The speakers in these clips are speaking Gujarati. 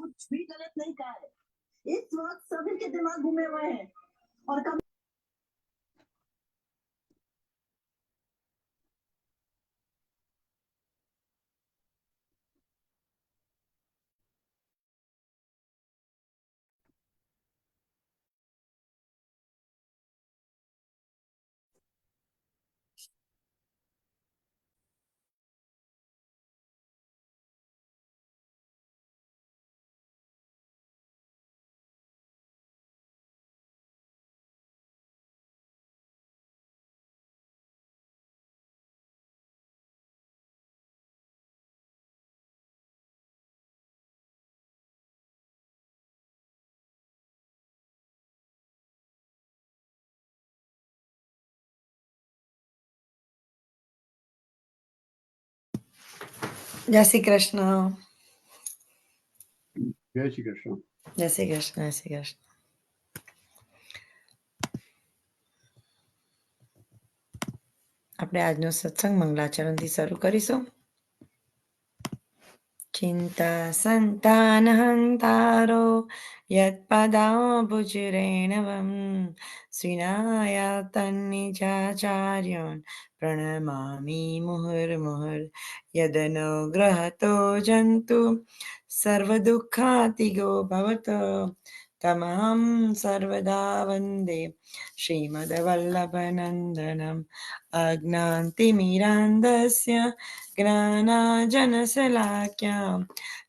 कुछ भी गलत नहीं कहा है। इस वक्त सभी के दिमाग घूमे हुए हैं और જય શ્રી કૃષ્ણ. જય શ્રી કૃષ્ણ. જય શ્રી કૃષ્ણ. જય શ્રી કૃષ્ણ. આપણે આજનો સત્સંગ મંગલાચરણથી શરૂ કરીશું. ચિંતા સંતાન હંતારો યત્પદાબુજરેણવમ શ્રીનાયાતન્નિજાચાર્યોન પ્રણમામિ મુહુર્મુહુર યદનુગ્રહતો જંતુ સર્વદુઃખાતિગો ભવતો તમહં સર્વદા વંદે શ્રીમદ્વલ્લભનંદનમ અજ્ઞાન્તિમિરાન્ધસ્ય જ્ઞાનાજનશલાક્યાં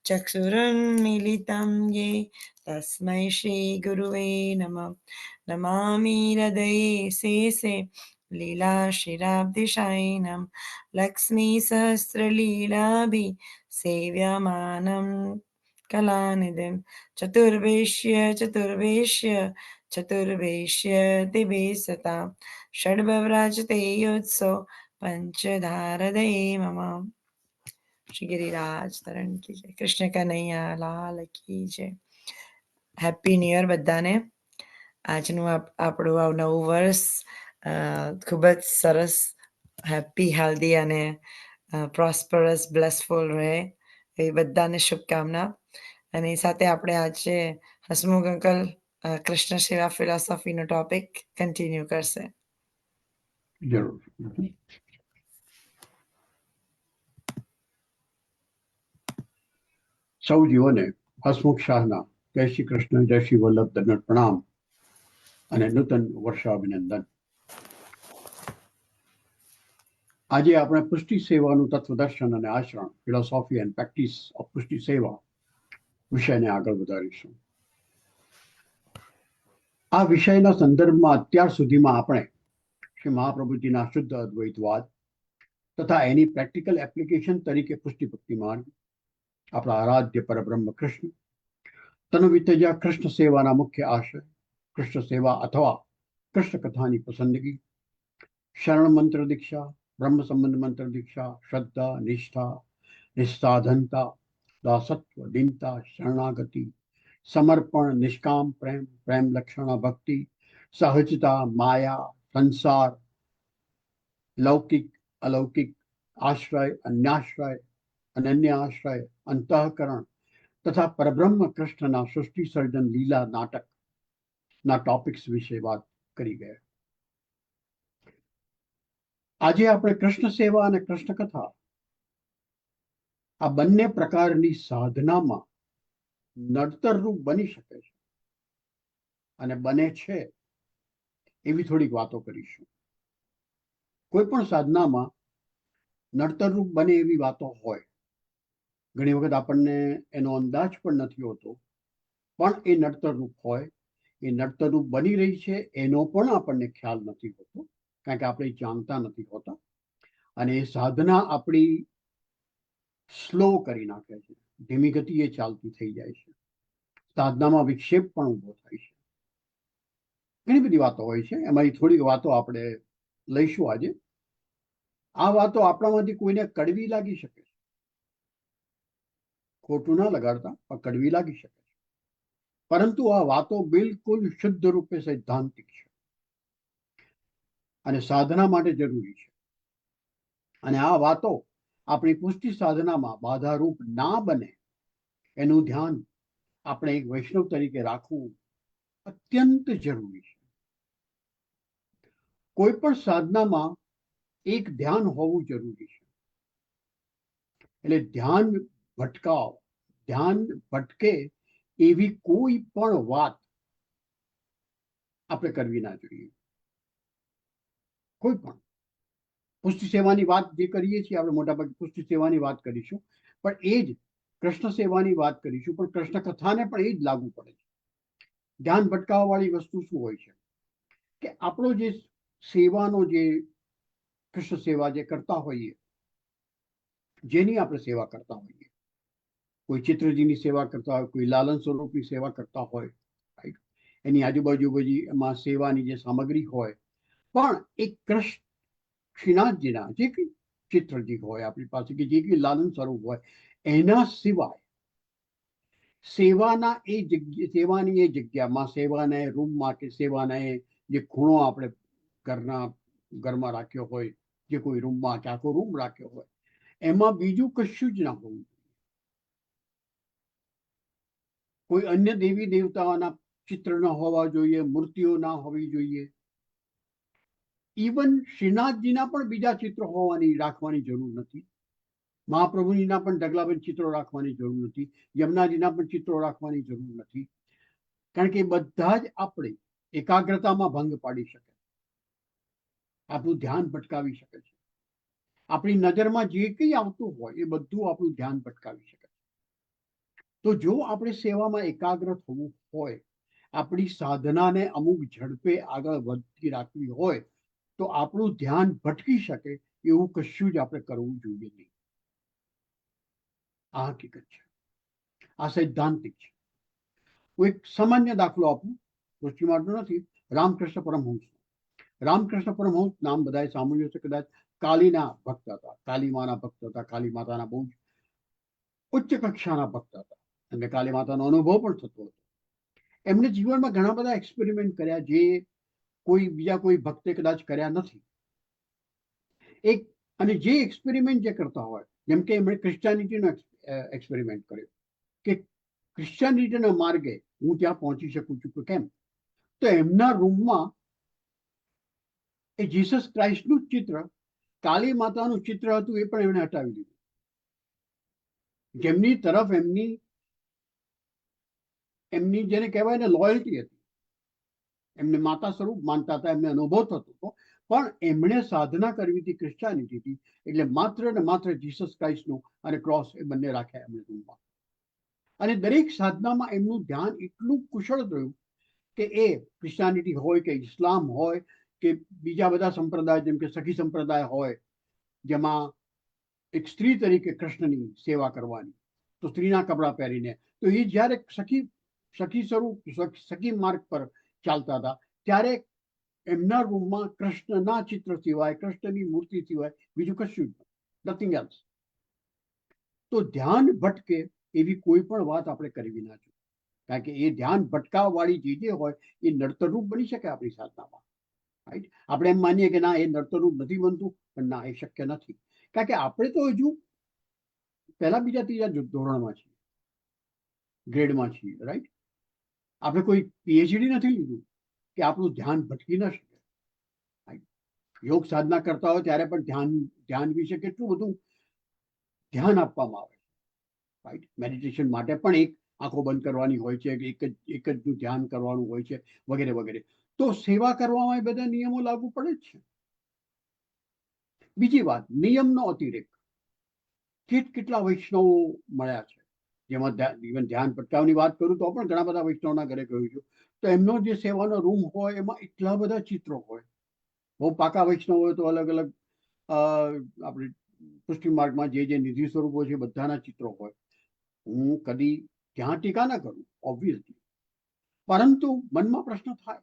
ચક્ષુરુન્મિલિतं ये तस्मै श्रीगुरुवे नमः. नमामि हृदये शेषे लीलाश्रीराब्धिशायिनं लक्ष्मीसहस्रलीलाभि सेव्यमानं कलानिधिं चतुर्वेश्य दिवे सतां षड्भवराजते योत्सव पंचधारदये मम. શ્રી ગિરિરાજ તરણ કી જય. કૃષ્ણ કનૈયા લાલ કી જય. હેપી ન્યુ યર બધાને. આજનું આપણું નવું વર્ષ ખૂબ જ સરસ, હેપી, હેલ્ધી અને પ્રોસ્પરસ, બ્લેસફુલ રહે એ બધાને શુભકામના. અને સાથે આપણે આજે હસમુખ અંકલ કૃષ્ણ સેવા ફિલોસોફીનો ટોપિક કન્ટિન્યુ કરશે. જરૂર. સૌ જીવોને હસમુખ શાહના જય શ્રી કૃષ્ણ, જય શ્રી વલ્લભ, દંડવત પ્રણામ અને નૂતન વર્ષાભિનંદન. આજે આપણે પુષ્ટિ સેવાનું તત્વદર્શન અને આચરણ, ફિલોસોફી એન્ડ પ્રેક્ટિસ ઓફ પુષ્ટિ સેવા વિષયને આગળ વધારીશું. આ વિષયના સંદર્ભમાં અત્યાર સુધીમાં આપણે શ્રી મહાપ્રભુજીના શુદ્ધ અદ્વૈતવાદ તથા એની પ્રેક્ટિકલ એપ્લિકેશન તરીકે પુષ્ટિ ભક્તિ માર્ગ, આપણા આરાધ્ય પરબ્રહ્મ કૃષ્ણ, તનુ વિતેજા કૃષ્ણ સેવાના મુખ્ય આશય, કૃષ્ણ સેવા અથવા કૃષ્ણ કથાની પસંદગી, શરણ મંત્ર દીક્ષા, બ્રહ્મ સંબંધ મંત્ર દીક્ષા, શ્રદ્ધા, નિષ્ઠા, નિસ્સાધનતા, દાસત્વ, દીનતા, શરણાગતિ, સમર્પણ, નિષ્કામ પ્રેમ, પ્રેમ લક્ષણા ભક્તિ, સહજતા, માયા, સંસાર, લૌકિક અલૌકિક, આશ્રય, અન્યાશ્રય, અનન્ય આશ્રય, અંતઃકરણ તથા પરબ્રહ્મ કૃષ્ણના સૃષ્ટિ સર્જન લીલા નાટકના ટોપિક્સ વિશે વાત કરી ગયા. આજે આપણે કૃષ્ણ સેવા અને કૃષ્ણ કથા આ બંને પ્રકારની સાધનામાં નડતરરૂપ બની શકે છે અને બને છે એવી થોડીક વાતો કરીશું. કોઈ પણ સાધનામાં નડતરરૂપ બને એવી વાતો હોય. ઘણી વખત આપણને એનો અંદાજ પણ નથી હોતો, પણ એ નડતરરૂપ હોય, એ નડતરરૂપ બની રહી છે એનો પણ આપણને ખ્યાલ નથી હોતો, કારણ કે આપણે જાણતા નથી હોતા. અને એ સાધના આપણી સ્લો કરી નાખે છે, ધીમી ગતિએ ચાલતી થઈ જાય છે. સાધનામાં વિક્ષેપ પણ ઊભો થાય છે. ઘણી બધી વાતો હોય છે, એમાંથી થોડીક વાતો આપણે લઈશું આજે. આ વાતો આપણામાંથી કોઈને કડવી લાગી શકે છે, ખોટું ના લગાડતા, પણ કડવી લાગી શકે છે. પરંતુ આ વાતો બિલકુલ શુદ્ધ રૂપે સૈદ્ધાંતિક છે અને સાધના માટે જરૂરી છે. અને આ વાતો આપણી પુષ્ટિ સાધનામાં બાધારૂપ ના બને એનું ધ્યાન આપણે એક વૈષ્ણવ તરીકે રાખવું અત્યંત જરૂરી છે. કોઈ પણ સાધનામાં એક ધ્યાન હોવું જરૂરી છે. એટલે ધ્યાન ભટકે એવી કોઈ પણ વાત આપણે કરવી ના જોઈએ. કોઈ પણ પુષ્ટિ સેવાની વાત જે કરીએ છીએ આપણે મોટાભાગે પુષ્ટિ સેવાની વાત કરીશું, પણ એ જ કૃષ્ણ સેવાની વાત કરીશું, પણ કૃષ્ણ કથાને પણ એ જ લાગુ પડે છે. ધ્યાન ભટકાવવા વાળી વસ્તુ શું હોય છે કે આપણો જે સેવાનો જે કૃષ્ણ સેવા જે કરતા હોઈએ, જેની આપણે સેવા કરતા હોઈએ, કોઈ ચિત્રજીની સેવા કરતા હોય, કોઈ લાલન સ્વરૂપની સેવા કરતા હોય, રાઈટ, એની આજુબાજુ બધી એમાં સેવાની જે સામગ્રી હોય, પણ એક કૃષ્ણ શ્રીનાથજીના જે કંઈ ચિત્રજી હોય આપણી પાસે કે જે કંઈ લાલન સ્વરૂપ હોય, એના સિવાય સેવાની એ જગ્યામાં, સેવાના એ રૂમમાં કે સેવાના એ જે ખૂણો આપણે ઘરમાં રાખ્યો હોય, જે કોઈ રૂમમાં કે આખો રૂમ રાખ્યો હોય, એમાં બીજું કશું જ ના હોવું. કોઈ અન્ય દેવી દેવતાઓના ચિત્ર ન હોવા જોઈએ, મૂર્તિઓ ના હોવી જોઈએ. ઇવન શ્રીનાથજીના પણ બીજા ચિત્રો રાખવાની જરૂર નથી. મહાપ્રભુજીના પણ ઢગલાબંધ ચિત્રો રાખવાની જરૂર નથી. યમુનાજીના પણ ચિત્રો રાખવાની જરૂર નથી. કારણ કે બધા જ આપણે એકાગ્રતામાં ભંગ પાડી શકે, આપણું ધ્યાન ભટકાવી શકે છે. આપણી નજરમાં જે કંઈ આવતું હોય એ બધું આપણું ધ્યાન ભટકાવી શકે. તો જો આપણે સેવામાં એકાગ્ર થવું હોય, આપણી સાધનાને અમુક ઝડપે આગળ વધતી રાખવી હોય, તો આપણું ધ્યાન ભટકી શકે એવું કશું જ આપણે કરવું જોઈએ નહીં. આ હકીકત છે, આ સૈદ્ધાંતિક છે. હું એક સામાન્ય દાખલો આપું, પૃષ્ટિ માર્ગનો નથી, રામકૃષ્ણ પરમહંસ. રામકૃષ્ણ પરમહંસ નામ બધાએ સાંભળ્યું છે કદાચ. કાલીના ભક્ત હતા, કાલી માના ભક્ત હતા, કાલી માતાના બહુ જ ઉચ્ચ કક્ષાના ભક્ત હતા. એમને કાલી માતાનો અનુભવ પણ થતો હતો. એમને જીવનમાં ઘણા બધા એક્સપેરિમેન્ટ કર્યા જે બીજા કોઈ ભક્તે કદાચ કર્યા નથી. અને જે એક્સપેરિમેન્ટ જે કરતા હોય, જેમ કે એમણે ક્રિશ્ચિયાનિટીનો એક્સપેરિમેન્ટ કર્યો કે ક્રિશ્ચિયાનિટીના માર્ગે હું ત્યાં પહોંચી શકું છું. કેમ? તો એમના રૂમમાં એ જીસસ ક્રાઇસ્ટનું ચિત્ર, કાલી માતાનું ચિત્ર હતું, એ પણ એમણે હટાવી દીધું. જેમની તરફ એમની જેને કહેવાય ને લોયલ્ટી હતી, એમને માતા સ્વરૂપ માનતા હતા, એમને અનુભવ થતો હતો, પણ એમણે સાધના કરવી હતી ક્રિશ્ચિયાનિટીથી, એટલે માત્ર ને માત્ર જીસસ ક્રાઇસ્ટનું અને ક્રોસ એ બંને રાખ્યા એમને રૂમમાં. અને દરેક સાધનામાં એમનું ધ્યાન એટલું કુશળ થયું કે એ ક્રિશ્ચિયાનિટી હોય કે ઇસ્લામ હોય કે બીજા બધા સંપ્રદાય, જેમ કે સખી સંપ્રદાય હોય, જેમાં એક સ્ત્રી તરીકે કૃષ્ણની સેવા કરવાની, તો સ્ત્રીના કપડાં પહેરીને, તો એ જ્યારે સખી માર્ગ પર ચાલતા હતા, ત્યારે એમના રૂમમાં કૃષ્ણના ચિત્ર સિવાય, કૃષ્ણની મૂર્તિ સિવાય બીજું કશું જ નથિંગ એલ્સ. તો ધ્યાન ભટકે એવી કોઈ પણ વાત આપણે કરવી ના જોઈએ, કારણ કે એ ધ્યાન ભટકાવવાળી જે હોય એ નડતરરૂપ બની શકે આપણી સાધનામાં. રાઈટ, આપણે એમ માનીએ કે ના, એ નડતરરૂપ નથી બનતું, પણ ના, એ શક્ય નથી. કારણ કે આપણે તો હજુ પહેલા બીજા ત્રીજા ધોરણમાં છીએ, ગ્રેડમાં છીએ. રાઈટ, આપણે કોઈ પીએચડી નથી લીધું કે આપણું ધ્યાન ભટકી ન શકે. યોગ સાધના કરતા હોય ત્યારે પણ ધ્યાન વિશે કેટલું બધું ધ્યાન આપવામાં આવે. રાઈટ, મેડિટેશન માટે પણ એક આંખો બંધ કરવાની હોય છે, એક જ ધ્યાન કરવાનું હોય છે, વગેરે વગેરે. તો સેવા કરવામાં એ બધા નિયમો લાગુ પડે જ છે. બીજી વાત, નિયમનો અતિરેક. કેટલા વૈષ્ણવો મળ્યા છે, જેમાં ધ્યાન ભટકાવની વાત કરું તો પણ ઘણા બધા વૈષ્ણવના ઘરે ગયું છું, તો એમનો જે સેવાનો રૂમ હોય એમાં એટલા બધા ચિત્રો હોય. બહુ પાકા વૈષ્ણવ હોય તો અલગ અલગ આપણે પુષ્ટિ માર્ગમાં જે નિધિ સ્વરૂપો છે બધાના ચિત્રો હોય. હું કદી ત્યાં ટીકા ના કરું, ઓબ્વિયસલી, પરંતુ મનમાં પ્રશ્ન થાય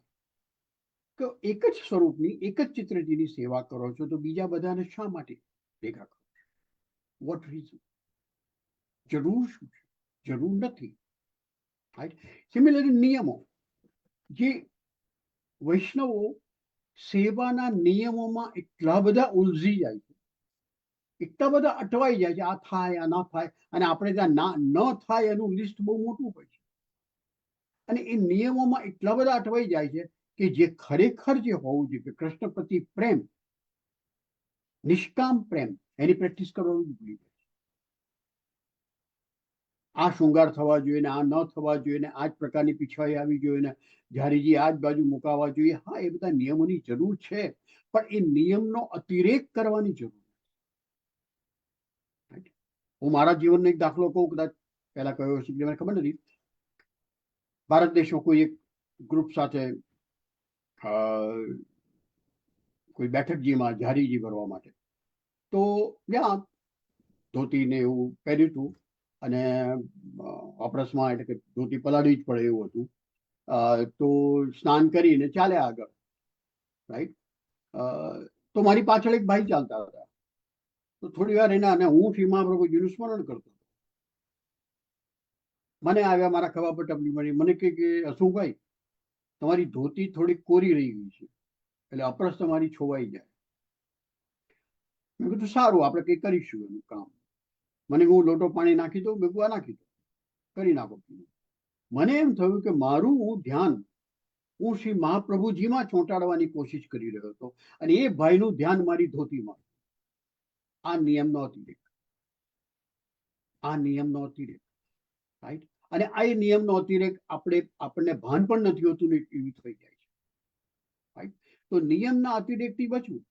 કે એક જ સ્વરૂપની, એક જ ચિત્રજીની સેવા કરો છો, તો બીજા બધાને શા માટે ભેગા કરો? What reason? જરૂર શું છે? જરૂર નથી. સિમિલરલી નિયમો, જે વૈષ્ણવો સેવાના નિયમોમાં એટલા બધા ઉલઝી જાય છે, એટલા બધા અટવાઈ જાય છે, આ થાય, આ ના થાય, અને આપણે ત્યાં ન થાય એનું લિસ્ટ બહુ મોટું હોય છે. અને એ નિયમોમાં એટલા બધા અટવાઈ જાય છે કે જે ખરેખર જે હોવું જોઈએ કે કૃષ્ણ પ્રતિ પ્રેમ, નિષ્કામ પ્રેમ, એની પ્રેક્ટિસ કરવાનું જ ભૂલી જાય. આ શૃંગાર થવા જોઈએ ને આ ન થવા જોઈએ ને આ જ પ્રકારની પીછવાઈ આવી જોઈએ ને ઝારીજી આ જ બાજુ મુકાવા જોઈએ. હા, એ બધા નિયમોની જરૂર છે, પણ એ નિયમનો અતિરેક કરવાની જરૂર. હું મારા જીવનનો એક દાખલો કહું, કદાચ પહેલા કહ્યો હશે મને ખબર નથી. ભારત દેશમાં કોઈ એક ગ્રુપ સાથે કોઈ બેઠકજીમાં ઝારીજી ભરવા માટે તો ત્યાં ધોતીને એવું પહેર્યું હતું અને ઓપરસમાં એટલે કે ધોતી પલાળવી જ પડે એવું હતું. તો સ્નાન કરીને ચાલ્યા આગળ, રાઈટ. તો મારી પાછળ એક ભાઈ ચાલતા હતા. તો થોડી વાર એના અને હું શ્રીમા પ્રભુજીનું સ્મરણ કરતો હતો. મને આવ્યા, મારા ખભા પર ટપલી મળી, મને કે હસુભાઈ, તમારી ધોતી થોડી કોરી રહી ગઈ છે, એટલે અપરસ તમારી છોવાઈ જાય. મેં કીધું સારું, આપણે કંઈ કરીશું એનું કામ. મને હું લોટો પાણી નાખી દઉં, મેં કીધું નાખી દઉં, કરી નાખો. મને એમ થયું કે મારું ધ્યાન હું શ્રી મહાપ્રભુજીમાં ચોંટાડવાની કોશિશ કરી રહ્યો હતો અને એ ભાઈનું ધ્યાન મારી ધોતીમાં. આ નિયમનો અતિરેક, આ નિયમનો અતિરેક, રાઈટ. અને આ નિયમનો અતિરેક આપણને ભાન પણ નથી હોતું ને એવી થઈ જાય છે, રાઈટ. તો નિયમના અતિરેકથી બચવું.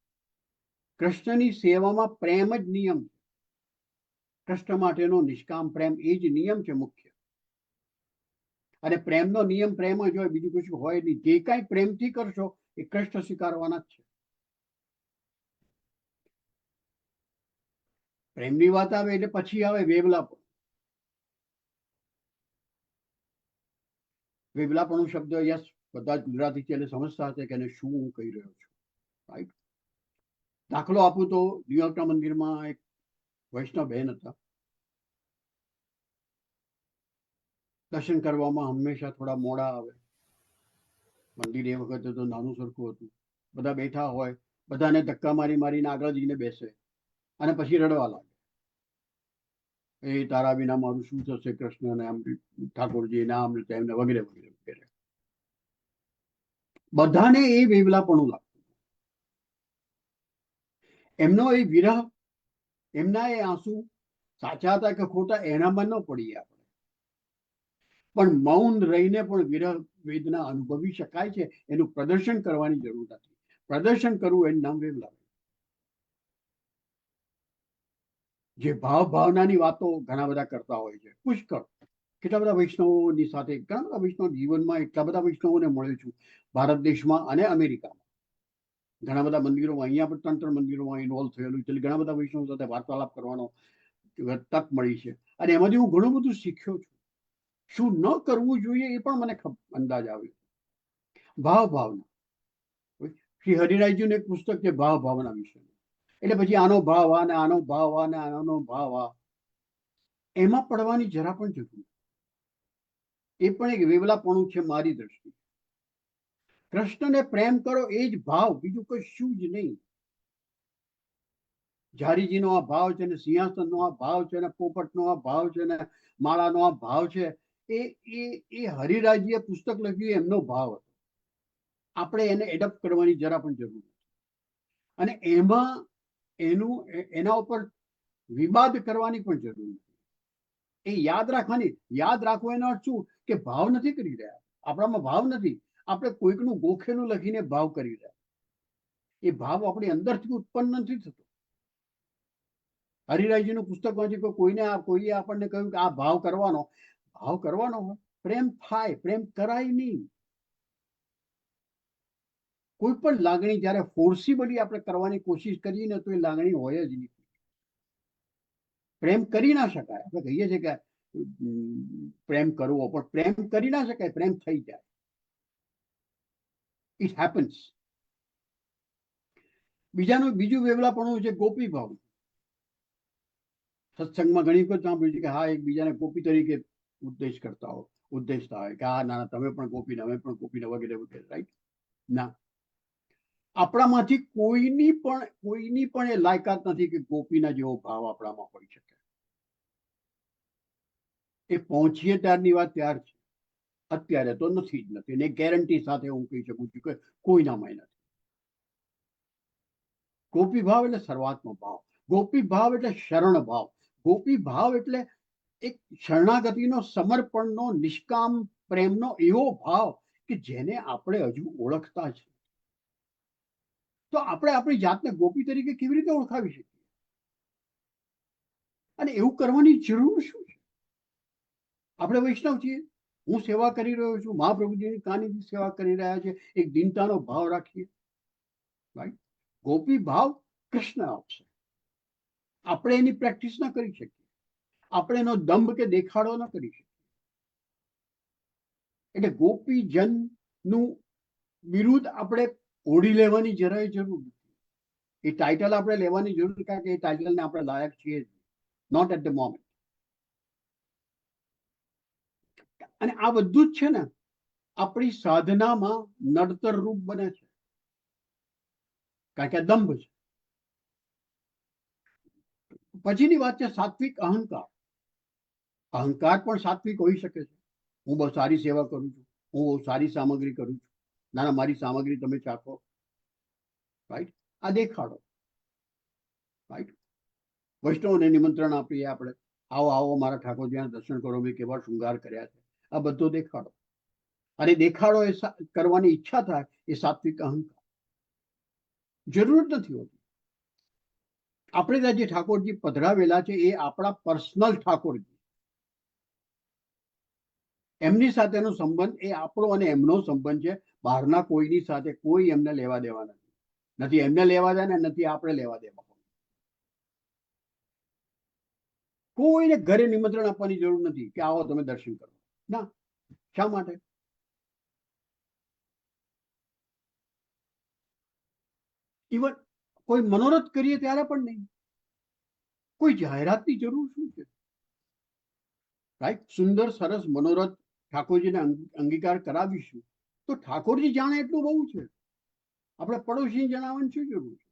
કૃષ્ણની સેવામાં પ્રેમ જ નિયમ છે. કૃષ્ણ માટેનો નિષ્કામ પ્રેમ એ જ નિયમ છે મુખ્ય. અને પ્રેમનો નિયમ પ્રેમ જ હોય, બીજું કશું હોય નહીં. જે કાંઈ પ્રેમથી કરશો એ કૃષ્ણ સ્વીકારવાના જ છે. પ્રેમની વાત આવે એટલે પછી આવે વેવલાપણ. વેવલાપણું શબ્દ યસ બધા જ ગુજરાતી છે એટલે સમજતા હશે કે શું હું કહી રહ્યો છું, રાઈટ. દાખલો આપું તો ન્યુયોર્કના મંદિરમાં એક વૈષ્ણવ બહેન હતા. દર્શન કરવામાં હંમેશા થોડા મોડા આવે. મંદિર એ વખતે તો નાનું સરખું હતું. બધા બેઠા હોય, બધાને ધક્કા મારીને આગળ જઈને બેસે અને પછી રડવા લાગે. એ તારા વિના મારું શું થશે કૃષ્ણ ને આમ ઠાકોરજી ને આમ તેમને વગેરે વગેરે વગેરે. બધાને એ વેવલાપણું લાગતું. એમનો એ વિરહ, એમના એ આંસુ સાચા હતા કે ખોટા એનામાં ન પડીએ આપણે, પણ મૌન રહીને પણ વિરહ વેદના અનુભવી શકાય છે. એનું પ્રદર્શન કરવાની જરૂર નથી. પ્રદર્શન કરવું એનું નામ વેવલા. જે ભાવનાની વાતો ઘણા બધા કરતા હોય છે, પુષ્કળ. કેટલા બધા વૈષ્ણવોની સાથે, ઘણા બધા વૈષ્ણવ જીવનમાં એટલા બધા વૈષ્ણવોને મળ્યો છું ભારત દેશમાં અને અમેરિકામાં. ઘણા બધા મંદિરોમાં, અહીંયા પણ 3 મંદિરોમાં ઇન્વોલ્વ થયેલું છે. ઘણા બધા વૈષ્ણવો સાથે વાર્તાલાપ કરવાનો તક મળી છે અને એમાંથી હું ઘણું બધું શીખ્યો છું. શું ન કરવું જોઈએ એ પણ મને અંદાજ આવ્યો. ભાવના. શ્રી હરિરાયજીનું એક પુસ્તક છે ભાવના વિશે. એટલે પછી આનો ભાવ આ ને આનો ભાવ આ ને આનો ભાવ આ, એમાં પડવાની જરા પણ જરૂર નથી. એ પણ એક વેવલાપણું છે મારી દ્રષ્ટિએ. કૃષ્ણને પ્રેમ કરો એ જ ભાવ, બીજું કશું જ નહીં. ઝારીજીનો આ ભાવ છે ને સિંહાસનનો આ ભાવ છે ને પોપટનો આ ભાવ છે ને માળાનો આ ભાવ છે. એ હરિરાયજીએ પુસ્તક લખ્યું એમનો ભાવ હતો. આપણે એને એડપ્ટ કરવાની જરા પણ જરૂર નથી. અને એમાં એના ઉપર વિવાદ કરવાની પણ જરૂર નથી. એ યાદ રાખવો એનો અર્થ શું કે ભાવ નથી કરી રહ્યા. આપણામાં ભાવ નથી. આપણે કોઈકનું ગોખેલું લખીને ભાવ કરી રહ્યા. એ ભાવ આપણી અંદરથી ઉત્પન્ન નથી થતો. હરિરાયજીનું પુસ્તક વાંચી કોઈએ આપણને કહ્યું કે આ ભાવ કરવાનો હોય. પ્રેમ થાય, પ્રેમ કરાય નહીં. કોઈ પણ લાગણી જયારે ફોર્સિબલી આપણે કરવાની કોશિશ કરીએ ને તો એ લાગણી હોય જ નહીં. પ્રેમ કરી ના શકાય. આપણે કહીએ છીએ કે પ્રેમ કરવો, પણ પ્રેમ કરી ના શકાય. પ્રેમ થઈ જાય. It happens. બીજું વેવલાપણું છે ગોપી ભાવ. સત્સંગમાં ઘણી વખત સાંભળ્યું છે કે હા એકબીજાને ગોપી તરીકે ઉદ્દેશતા હોય કે હા ના તમે પણ ગોપીને અમે પણ ગોપીને વગેરે વગેરે, રાઈટ. ના, આપણામાંથી કોઈની પણ એ લાયકાત નથી કે ગોપીના જેવો ભાવ આપણામાં હોઈ શકે. એ પહોંચીએ ત્યારની વાત ત્યાર છે. અત્યારે તો નથી જ નથી, ને ગેરંટી સાથે હું કહી શકું છું કે કોઈનામાં નથી. ગોપી ભાવ એટલે સર્વાત્મ ભાવ, ગોપી ભાવ એટલે શરણ ભાવ, ગોપી ભાવ એટલે એક શરણાગતિનો, સમર્પણનો, નિષ્કામ પ્રેમનો એવો ભાવ કે જેને આપણે હજુ ઓળખતા છે. તો આપણે આપણી જાતને ગોપી તરીકે કેવી રીતે ઓળખાવી શકીએ? અને એવું કરવાની જરૂર શું છે? આપણે વૈષ્ણવ છીએ, હું સેવા કરી રહ્યો છું, મહાપ્રભુજીની કાનીથી સેવા કરી રહ્યા છે, એક દીનતાનો ભાવ રાખીએ. રાઈટ? ગોપી ભાવ કૃષ્ણ આપશે. આપણે એની પ્રેક્ટિસ ના કરી શકીએ, આપણે એનો દંભ કે દેખાડો ન કરી શકીએ. એટલે ગોપીજન નું બિરુદ આપણે ઓઢી લેવાની જરાય જરૂર નથી. એ ટાઇટલ આપણે લેવાની જરૂર નથી, કારણ કે એ ટાઇટલને આપણે લાયક છીએ જ, નોટ એટ ધ મોમેન્ટ. અને આ બધું જ છે ને આપણી સાધનામાં નડતર રૂપ બને છે, કારણ કે દંભ છે. પછીની વાત છે સાત્વિક અહંકાર. અહંકાર પણ સાત્વિક હોઈ શકે છે. હું બહુ સારી સેવા કરું છું, હું બહુ સારી સામગ્રી કરું છું, ના ના મારી સામગ્રી તમે ચાખો. રાઈટ? આ દેખાડો. રાઈટ? વૈષ્ણવને નિમંત્રણ આપીએ આપણે, આવો આવો મારા ઠાકોરજીના દર્શન કરો, મેં કેવા શૃંગાર કર્યા છે. આ બધો દેખાડો. અને દેખાડો એ કરવાની ઈચ્છા થાય એ સાત્વિક અહંકાર. જરૂર જ નથી હોતી. આપણે ત્યાં જે ઠાકોરજી પધરાવેલા છે એ આપણા પર્સનલ ઠાકોરજી, એમની સાથેનો સંબંધ એ આપણો અને એમનો સંબંધ છે. બહારના કોઈની સાથે કોઈ એમને લેવા દેવા નથી. નથી એમને લેવા દે ને નથી આપણે લેવા દેવા. કોઈને ઘરે નિમંત્રણ આપવાની જરૂર નથી કે આવો તમે દર્શન કરો. ના. શા માટે? ઇવન કોઈ મનોરથ કરીએ ત્યારે પણ નહીં. કોઈ જાહેરાતની જરૂર શું છે? રાઈટ? સુંદર સરસ મનોરથ ઠાકોરજીને અંગીકાર કરાવીશું તો ઠાકોરજી જાણે એટલું બહુ છે. આપણે પડોશીને જણાવવાની શું જરૂર છે?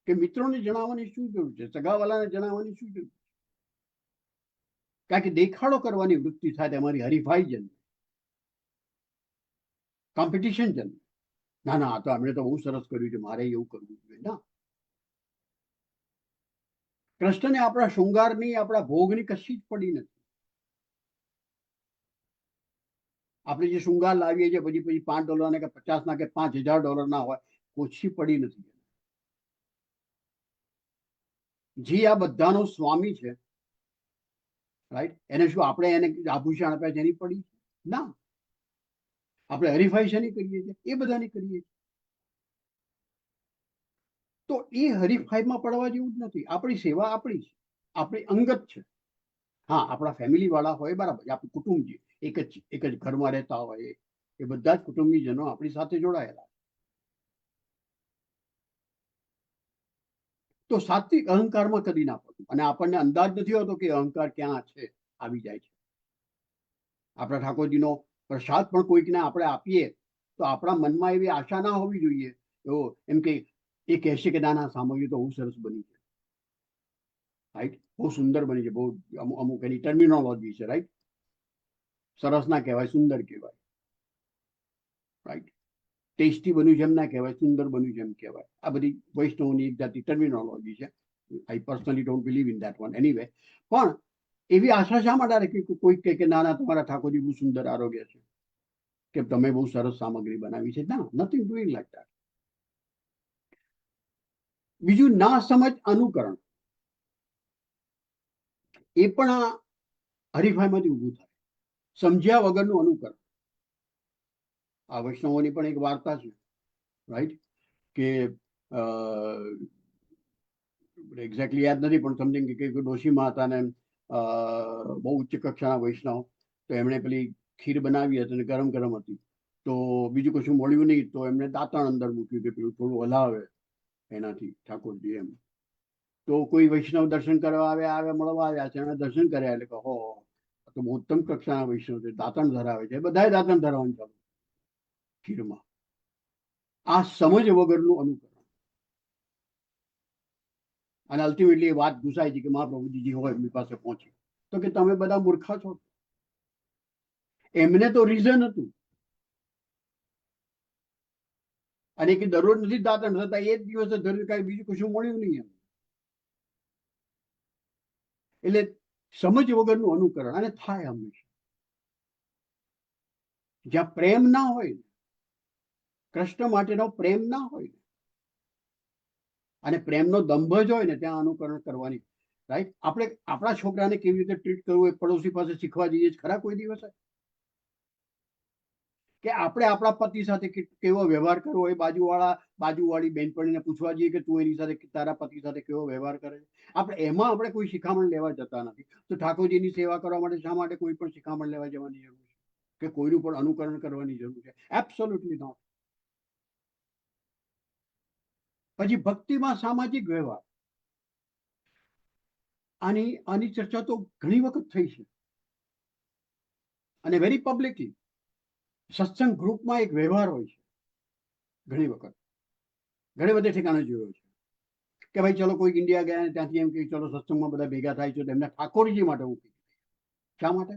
કે મિત્રોને જણાવવાની શું જરૂર છે? સગાવાલાને જણાવવાની શું જરૂર છે? કારણ કે દેખાડો કરવાની વૃત્તિ થાય, અમારી હરીફાઈ જન્મે, કોમ્પિટિશન જન્મે. ના ના આ તો આપણે તો બહુ સરસ કર્યું છે, મારે એવું કરવું જોઈએ. ના, કૃષ્ણને આપણા શૃંગારની, આપણા ભોગની કશી જ પડી નથી. આપણે જે શૃંગાર લાવીએ છીએ પછી પછી $5 કે 50 કે $5000 હોય, ઓછી પડી નથી. જે આ બધાનો સ્વામી છે, રાઈટ? એને શું આપણે એને આભૂષણ આપ્યા છે એની પડી? ના. આપણે હરીફાઈ શેની કરીએ છીએ? એ બધાની કરીએ છીએ. તો એ હરીફાઈમાં પડવા જેવું જ નથી. આપણી સેવા આપણી છે, આપણી અંગત છે. હા, આપણા ફેમિલી વાળા હોય બરાબર, આપણું કુટુંબ છે, એક જ ઘરમાં રહેતા હોય, એ બધા જ કુટુંબીજનો આપણી સાથે જોડાયેલા. તો સાત્વિક અહંકારમાં કદી ના પડવું. અને આપણને અંદાજ નથી હોતો કે અહંકાર ક્યાં છે, આવી જાય છે. આપણા ઠાકોરજીનો પ્રસાદ પણ કોઈકને આપણે આપીએ તો આપણા મનમાં એવી આશા ના હોવી જોઈએ એવો એમ કે એ કહેશે કે ના ના સામગ્રી તો બહુ સરસ બની છે. રાઈટ? બહુ સુંદર બની છે. બહુ અમુક એની ટર્મિનોલોજી છે. રાઈટ? સરસ ના કહેવાય, સુંદર કહેવાય. રાઈટ? ટેસ્ટી બન્યું છે એમ ના કહેવાય, સુંદર બન્યું છે એમ કહેવાય. આ બધી વૈષ્ણવની એક જાતની ટર્મિનોલોજી છે. I personally don't believe in that one anyway. પણ એવી આશા શા માટે રાખી કે કોઈ કહે કે ના ના તમારા ઠાકોરજી બહુ સુંદર આરોગ્ય છે, કે તમે બહુ સરસ સામગ્રી બનાવી છે? ના, નથિંગ ડુઈંગ લાઈક ધેટ. બીજું, ના સમજ અનુકરણ. એ પણ આ હરીફાઈમાંથી ઊભું થાય. સમજ્યા વગરનું અનુકરણ. આ વૈષ્ણવોની પણ એક વાર્તા છે. રાઈટ? કે એક્ઝેક્ટલી યાદ નથી પણ સમથિંગ કે ડોશીમાં હતા ને બહુ ઉચ્ચ કક્ષાના વૈષ્ણવ, તો એમણે પેલી ખીર બનાવી હતી અને ગરમ ગરમ હતી, તો બીજું કશું મળ્યું નહીં, તો એમણે દાંતણ અંદર મૂક્યું કે પેલું થોડું હલાવે એનાથી ઠાકોરજી એમ. તો કોઈ વૈષ્ણવ દર્શન કરવા આવે મળવા આવ્યા છે, એમણે દર્શન કર્યા એટલે કે હો તો બહુ ઉત્તમ કક્ષાના વૈષ્ણવ છે, દાંતણ ધરાવે છે. બધાએ દાંતણ ધરાવવાનું ચાલુ ખીરમાં. આ સમજ વગરનું અનુકરણ. અને અલ્ટિમેટલી વાત ઘુસાય છે કે મહાપ્રભુજી હોય એમની પાસે પહોંચી, તો કે તમે બધા મૂર્ખા છો. એમને તો રીઝન હતું, અને કે દરરોજ નથી દાંતણ થતા, એ જ દિવસે ધર્યું, કાંઈ બીજું કશું મળ્યું નહીં એમ. એટલે સમજ વગરનું અનુકરણ, અને થાય હંમેશા જ્યાં પ્રેમ ના હોય, કૃષ્ણ માટેનો પ્રેમ ના હોય અને પ્રેમનો દંભ જ હોય ને, ત્યાં અનુકરણ કરવાની. રાઈટ. આપણે આપણા છોકરાને કેવી રીતે ટ્રીટ કરવું એ પડોશી પાસે શીખવા જઈએ ખરા કોઈ દિવસે? કે આપણે આપણા પતિ સાથે કેવો વ્યવહાર કરવો એ બાજુવાળી બેનપણીને પૂછવા જઈએ કે તું એની સાથે, તારા પતિ સાથે કેવો વ્યવહાર કરે છે? આપણે કોઈ શિખામણ લેવા જતા નથી. તો ઠાકોરજીની સેવા કરવા માટે શા માટે કોઈ પણ શિખામણ લેવા જવાની જરૂર છે, કે કોઈનું પણ અનુકરણ કરવાની જરૂર છે? Absolutely not. પછી ભક્તિમાં સામાજિક વ્યવહાર, આની ચર્ચા તો ઘણી વખત થઈ છે, અને વેરી પબ્લિકલી. સત્સંગ ગ્રુપમાં એક વ્યવહાર હોય છે, ઘણી વખત ઘણી બધે ઠેકાણે જોયો છે, કે ભાઈ ચલો કોઈક ઇન્ડિયા ગયા અને ત્યાંથી એમ કે ચલો સત્સંગમાં બધા ભેગા થાય છે, તો એમને ઠાકોરજી માટે મૂકી. શા માટે?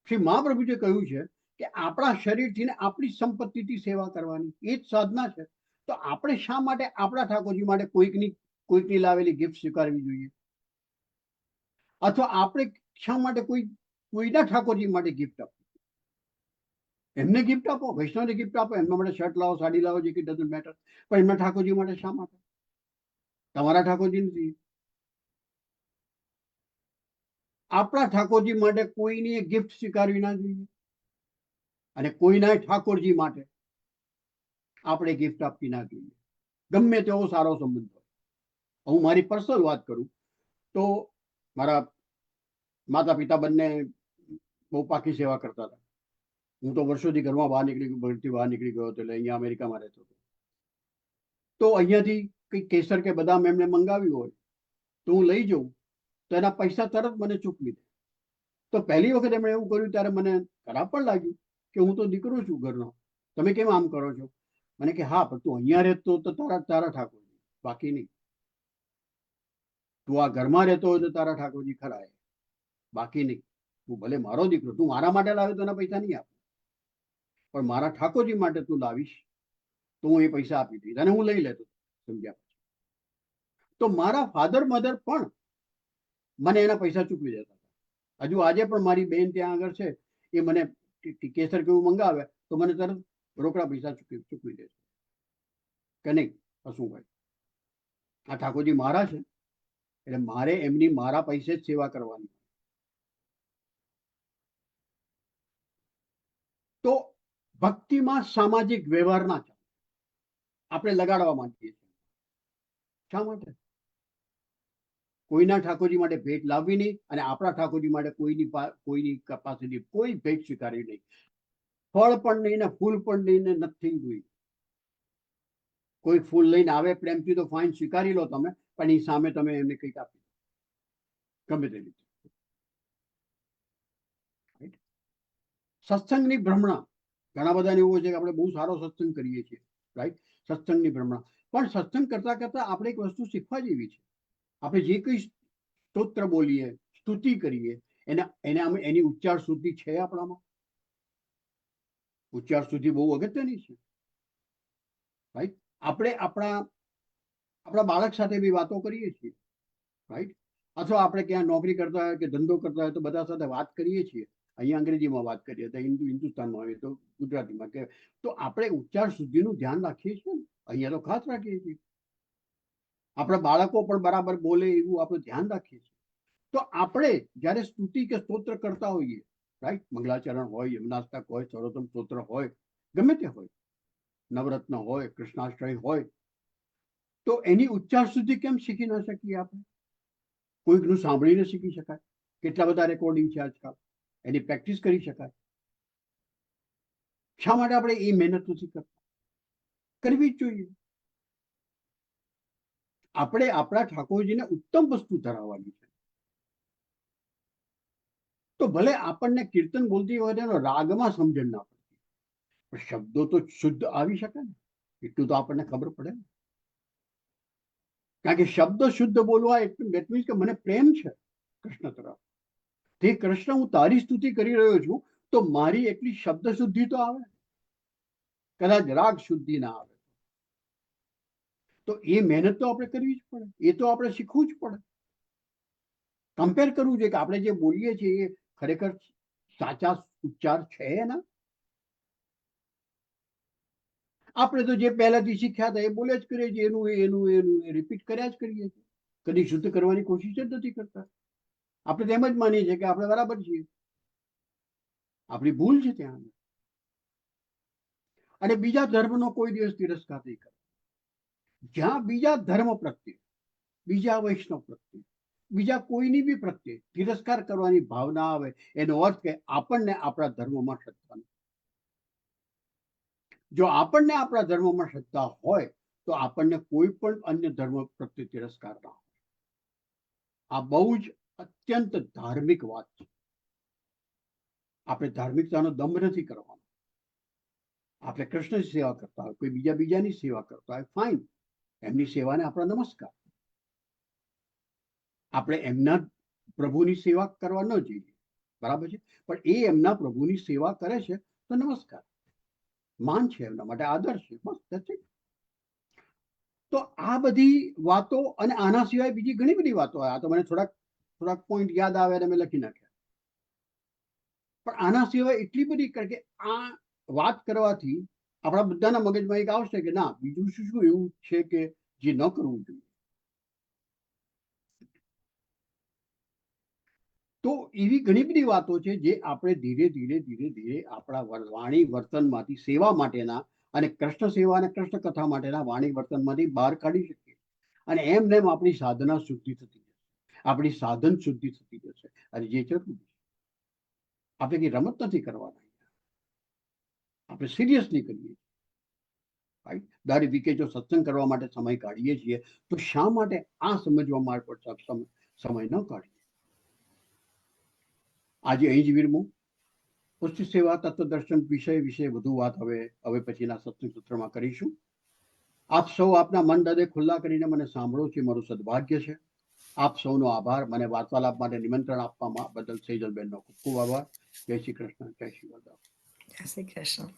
શ્રી મહાપ્રભુજીએ કહ્યું છે કે આપણા શરીરથી ને આપણી સંપત્તિથી સેવા કરવાની એ જ સાધના છે. તો આપણે શા માટે આપણા ઠાકોરજી માટે કોઈકની લાવેલી ગિફ્ટ સ્વીકારવી જોઈએ? અથવા આપણે શા માટે કોઈના ઠાકોરજી માટે ગિફ્ટ આપવી? એમને ગિફ્ટ આપો, વૈષ્ણવને ગિફ્ટ આપો, એમના માટે શર્ટ લાવો, સાડી લાવો, જે કે ડઝન્ટ મેટર, પણ એમના ઠાકોરજી માટે શા માટે? તમારા ઠાકોરજી નથી. આપણા ઠાકોરજી માટે કોઈની ગિફ્ટ સ્વીકારવી ના જોઈએ, અને કોઈના ઠાકોરજી માટે આપણે ગિફ્ટ આપવી ના જોઈએ, ગમે તેવો સારો સંબંધ હોય. હું મારી પર્સનલ વાત કરું તો મારા માતા પિતા બંને બહુ પાકી સેવા કરતા હતા. હું તો વર્ષોથી ઘરમાં બહાર નીકળી ગયો હતો, એટલે અહીંયા અમેરિકામાં રહેતો હતો. તો અહીંયાથી કંઈક કેસર કે બદામ એમને મંગાવ્યું હોય તો હું લઈ જાઉં, તો એના પૈસા તરત મને ચૂકવી દે. તો પહેલી વખત એમણે એવું કર્યું ત્યારે મને ખરાબ પણ લાગ્યું કે હું તો દીકરો છું ઘરનો, તમે કેમ આમ કરો છો? મને કે હા, પણ તું અહીંયા રહેતો તો તારા ઠાકોરજી, બાકી નહીં. તું આ ઘરમાં રહેતો હોય તો તારા ઠાકોરજી ખરા, બાકી નહીં. તું ભલે મારો દીકરો, તું મારા માટે લાવ્યો તો એના પૈસા નહીં આપે, પણ મારા ઠાકોરજી માટે તું લાવીશ તો હું એ પૈસા આપી દઈશ, અને હું લઈ લેતો. સમજ્યા? તો મારા ફાધર મધર પણ મને એના પૈસા ચૂકવી દેતા હતા. હજુ આજે પણ મારી બેન ત્યાં આગળ છે, એ મને કેસર કેવું મંગાવે તો મને તરત રોકડા પૈસા ચૂકવી દે કે નહીં હસુભાઈ, આ ઠાકોરજી મારા છે, એટલે મારે એમની મારા પૈસે જ સેવા કરવાની. તો ભક્તિમાં સામાજિક વ્યવહાર ના ચાલે, આપણે લગાડવા માંગીએ છીએ. શા માટે? કોઈના ઠાકોરજી માટે ભેટ લાવવી નહીં, અને આપણા ઠાકોરજી માટે કોઈની પાસેથી કોઈ ભેટ સ્વીકારવી નહીં. ફળ પણ નહીં ને ફૂલ પણ નહીં ને નથિંગ ડુઈંગ. કોઈ ફૂલ લઈને આવે પ્રેમથી તો ફાઇન, સ્વીકારી લો તમે, પણ એ સામે તમે એમને કંઈક આપી દો, ગમે તે રીતે. સત્સંગની ભ્રમણા, ઘણા બધાને એવું છે કે આપણે બહુ સારો સત્સંગ કરીએ છીએ, રાઈટ? સત્સંગની ભ્રમણા. પણ સત્સંગ કરતા કરતા આપણે એક વસ્તુ શીખવા જેવી છે. આપણે જે કંઈ સ્તોત્ર બોલીએ, સ્તુતિ કરીએ, એની ઉચ્ચાર શુદ્ધિ છે આપણામાં? ઉચ્ચાર શુદ્ધિ બહુ અગત્યની છે, રાઈટ? આપણે આપણા બાળક સાથે બી વાતો કરીએ છીએ, રાઈટ? અથવા આપણે ક્યાં નોકરી કરતા હોય કે ધંધો કરતા હોય તો બધા સાથે વાત કરીએ છીએ. અહીંયા અંગ્રેજીમાં વાત કરીએ તો હિન્દુસ્તાનમાં હોય તો ગુજરાતીમાં, કે તો આપણે ઉચ્ચાર શુદ્ધિનું ધ્યાન રાખીએ છીએ ને, અહીંયા તો ખાસ રાખીએ છીએ. આપણા બાળકો પણ બરાબર બોલે એવું આપણે ધ્યાન રાખીએ છીએ. તો આપણે જ્યારે સ્તુતિ કે સ્તોત્ર કરતા હોઈએ, રાઈટ? મંગલાચરણ હોય, યમનાષ્ટક હોય, સર્વોત્તમ સ્તોત્ર હોય, ગમે તે હોય, નવરત્ન હોય, કૃષ્ણાષ્ટમી હોય, તો એની ઉચ્ચાર શુદ્ધિ કેમ શીખી ના શકીએ આપણે? કોઈકનું સાંભળીને શીખી શકાય, કેટલા બધા રેકોર્ડિંગ છે આજકાલ, એની પ્રેક્ટિસ કરી શકાય. શા માટે આપણે એ મહેનત નથી કરતા? કરવી જ જોઈએ. આપણે આપણા ઠાકોરજીને ઉત્તમ વસ્તુ ધરાવવાની છે. તો ભલે આપણને કીર્તન બોલતી હોય એનો રાગમાં સમજણ ના પડતી, પણ શબ્દો તો શુદ્ધ આવી શકે ને, એટલું તો આપણને ખબર પડે ને. કારણ કે શબ્દ શુદ્ધ બોલવા એટલું દેટ મીન્સ કે મને પ્રેમ છે કૃષ્ણ તરફ. તે કૃષ્ણ હું તારી સ્તુતિ કરી રહ્યો છું તો મારી એટલી શબ્દ શુદ્ધિ તો આવે, કદાચ રાગ શુદ્ધિ ના આવે તો એ મહેનત તો આપણે કરવી જ પડે, એ તો આપણે શીખવું જ પડે. કમ્પેર કરવું જોઈએ કે આપણે જે બોલીએ છીએ એ ખરેખર સાચા ઉચ્ચાર છે એના. આપણે તો જે પહેલાથી શીખ્યા હતા એ બોલે જ કરીએ છીએ, એનું રિપીટ કર્યા જ કરીએ છીએ, કદી શુદ્ધ કરવાની કોશિશ જ નથી કરતા. આપણે તેમ જ માનીએ છીએ કે આપણે બરાબર છીએ, આપણી ભૂલ છે ત્યાં. અને બીજા ધર્મનો કોઈ દિવસ તિરસ્કાર નહીં કરે. જ્યાં બીજા ધર્મ પ્રત્યે, બીજા વૈષ્ણવ પ્રત્યે, બીજા કોઈની બી પ્રત્યે તિરસ્કાર કરવાની ભાવના આવે એનો અર્થ કે આપણને આપણા ધર્મમાં શ્રદ્ધા નથી. જો આપણને આપણા ધર્મમાં શ્રદ્ધા હોય તો આપણને કોઈ પણ અન્ય ધર્મ પ્રત્યે તિરસ્કાર ના હોય. આ બહુ જ અત્યંત ધાર્મિક વાત છે. આપણે ધાર્મિકતાનો દંભ નથી કરવાનો. આપણે કૃષ્ણની સેવા કરતા હોય, કોઈ બીજાની સેવા કરતા હોય, ફાઇન, એમની સેવાને આપણા નમસ્કાર. આપણે એમના પ્રભુની સેવા કરવા ન જોઈએ, બરાબર છે, પણ એ એમના પ્રભુની સેવા કરે છે તો નમસ્કાર, માન છે એમના માટે, આદર છે, બસ that's it. તો આ બધી વાતો અને આના સિવાય બીજી ઘણી બધી વાતો, આ તો મને થોડાક પોઈન્ટ યાદ આવે અને મેં લખી નાખ્યા. પણ આના સિવાય એટલી બધી, કારણ કે આ વાત કરવાથી આપણા બધાના મગજમાં એક આવશે કે ના, બીજું શું શું એવું છે કે જે ન કરવું જોઈએ. તો એવી ઘણી બધી વાતો છે જે આપણે ધીરે ધીરે આપણા વાણી વર્તનમાંથી, સેવા માટેના અને કૃષ્ણ સેવા અને કૃષ્ણ કથા માટેના વાણી વર્તનમાંથી બહાર કાઢી શકીએ. અને એમને આપણી સાધના શુદ્ધિ થતી જશે, આપણી સાધન શુદ્ધિ થતી જશે. અને જે જરૂરી છે, આપણે કઈ રમત નથી કરવાના, આપણે સિરિયસલી કરીએ. દર વીકે જો સત્સંગ કરવા માટે સમય કાઢીએ છીએ તો શા માટે આ સમજવા માટે સમય ન કાઢીએ. આજે અહીં જ વિરમું. પુષ્ટિ સેવા તત્વદર્શન વિષય વિશે વધુ વાત હવે પછીના સત્સંગ સત્રમાં કરીશું. આપ સૌ આપના મન હૃદય ખુલ્લા કરીને મને સાંભળો છે, મારું સદભાગ્ય છે. આપ સૌનો આભાર. મને વાર્તાલાપ માટે નિમંત્રણ આપવા બદલ સેજલબેનનો ખૂબ ખૂબ આભાર. જય શ્રી કૃષ્ણ, જય શ્રી વરદાન. જય શ્રી કૃષ્ણ.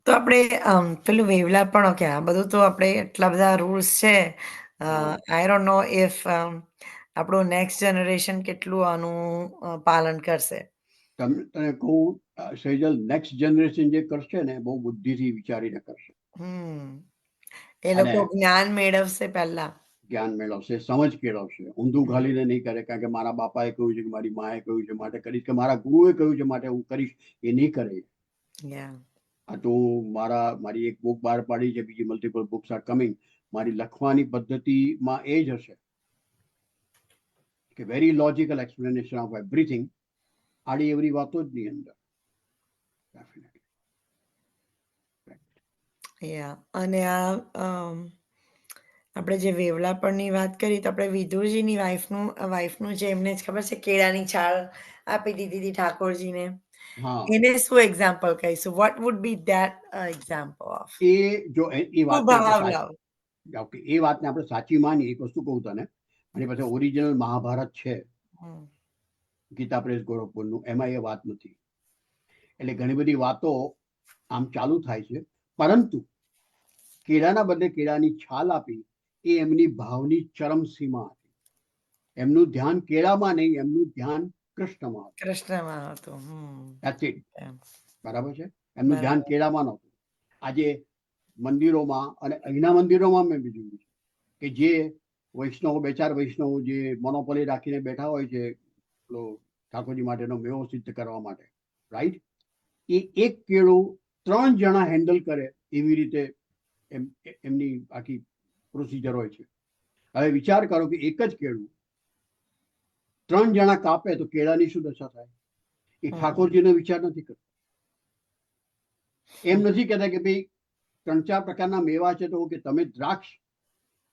તો આપણે પેલું વેવલા પણ કે આ બધું તો આપણે એટલા બધા રૂલ્સ છે. આઈ ડોન્ટ નો ઇફ આપણું નેક્સ્ટ જનરેશન કેટલું આનું પાલન કરશે. તને કહું સેજલ, નેક્સ્ટ જનરેશન જે કરશે ને બહુ બુદ્ધિથી વિચારીને કરશે. એ લોકો જ્ઞાન મેળવશે, પહેલા જ્ઞાન મેળવશે, સમજ કેળવશે, ઊંધું ઘાલીને નહીં કરે. કારણ કે મારા બાપાએ કહ્યું છે, કે મારી માએ કહ્યું છે માટે કરીશ, કે મારા ગુરુએ કહ્યું છે માટે હું કરીશ, એ નહીં કરે. આ તો મારી એક બુક બહાર પાડી છે, બીજી મલ્ટિપલ બુક્સ આર કમિંગ. મારી લખવાની પદ્ધતિમાં એ જ હશે કે very logical explanation of everything, આડી એવરી વાતો જ નહીં અંદર. અને આ આપણે જે વેવલાપણની વાત કરી તો આપણે વિદુરજીની વાઈફનું જે એમને જ ખબર છે કેળાની છાલ આપી દીધી હતી ઠાકોરજીને, એને શું એક્ઝામ્પલ કહીશું? What would be that example of? એ વાતને આપણે સાચી માની, એક વસ્તુ કહું તને, અને પછી ઓરિજિનલ મહાભારત છે ગીતા પ્રેસ ગોરખપુરનું, એમાં એ વાત નથી. એટલે ઘણી બધી વાતો આમ ચાલુ થાય છે, પરંતુ કેળાના બદલે કેળાની છાલ આપી એ એમની ભાવની ચરમ સીમા હતી. એમનું ધ્યાન કેળામાં નહીં, એમનું ધ્યાન કૃષ્ણમાં હતું. બરાબર છે, એમનું ધ્યાન કેળામાં નહોતું. આજે મંદિરોમાં અને અહીંના મંદિરોમાં મેં બીજું કે જે વૈષ્ણવો, 2-4 વૈષ્ણવો જે મોનોપોલી રાખીને બેઠા હોય છે ઠાકોરજી માટેનો મેવો સિદ્ધ કરવા માટે, રાઈટ, એ એક કેળું 3 જણા હેન્ડલ કરે એવી રીતે એમની આખી પ્રોસિજર હોય છે. હવે વિચાર કરો કે એક જ કેળું 3 જણા કાપે તો કેળાની શું દશા થાય? એ ઠાકોરજીનો વિચાર નથી કરતો. એમ નથી કહેતા કે ભાઈ 3-4 પ્રકારના મેવા છે તો કે તમે દ્રાક્ષ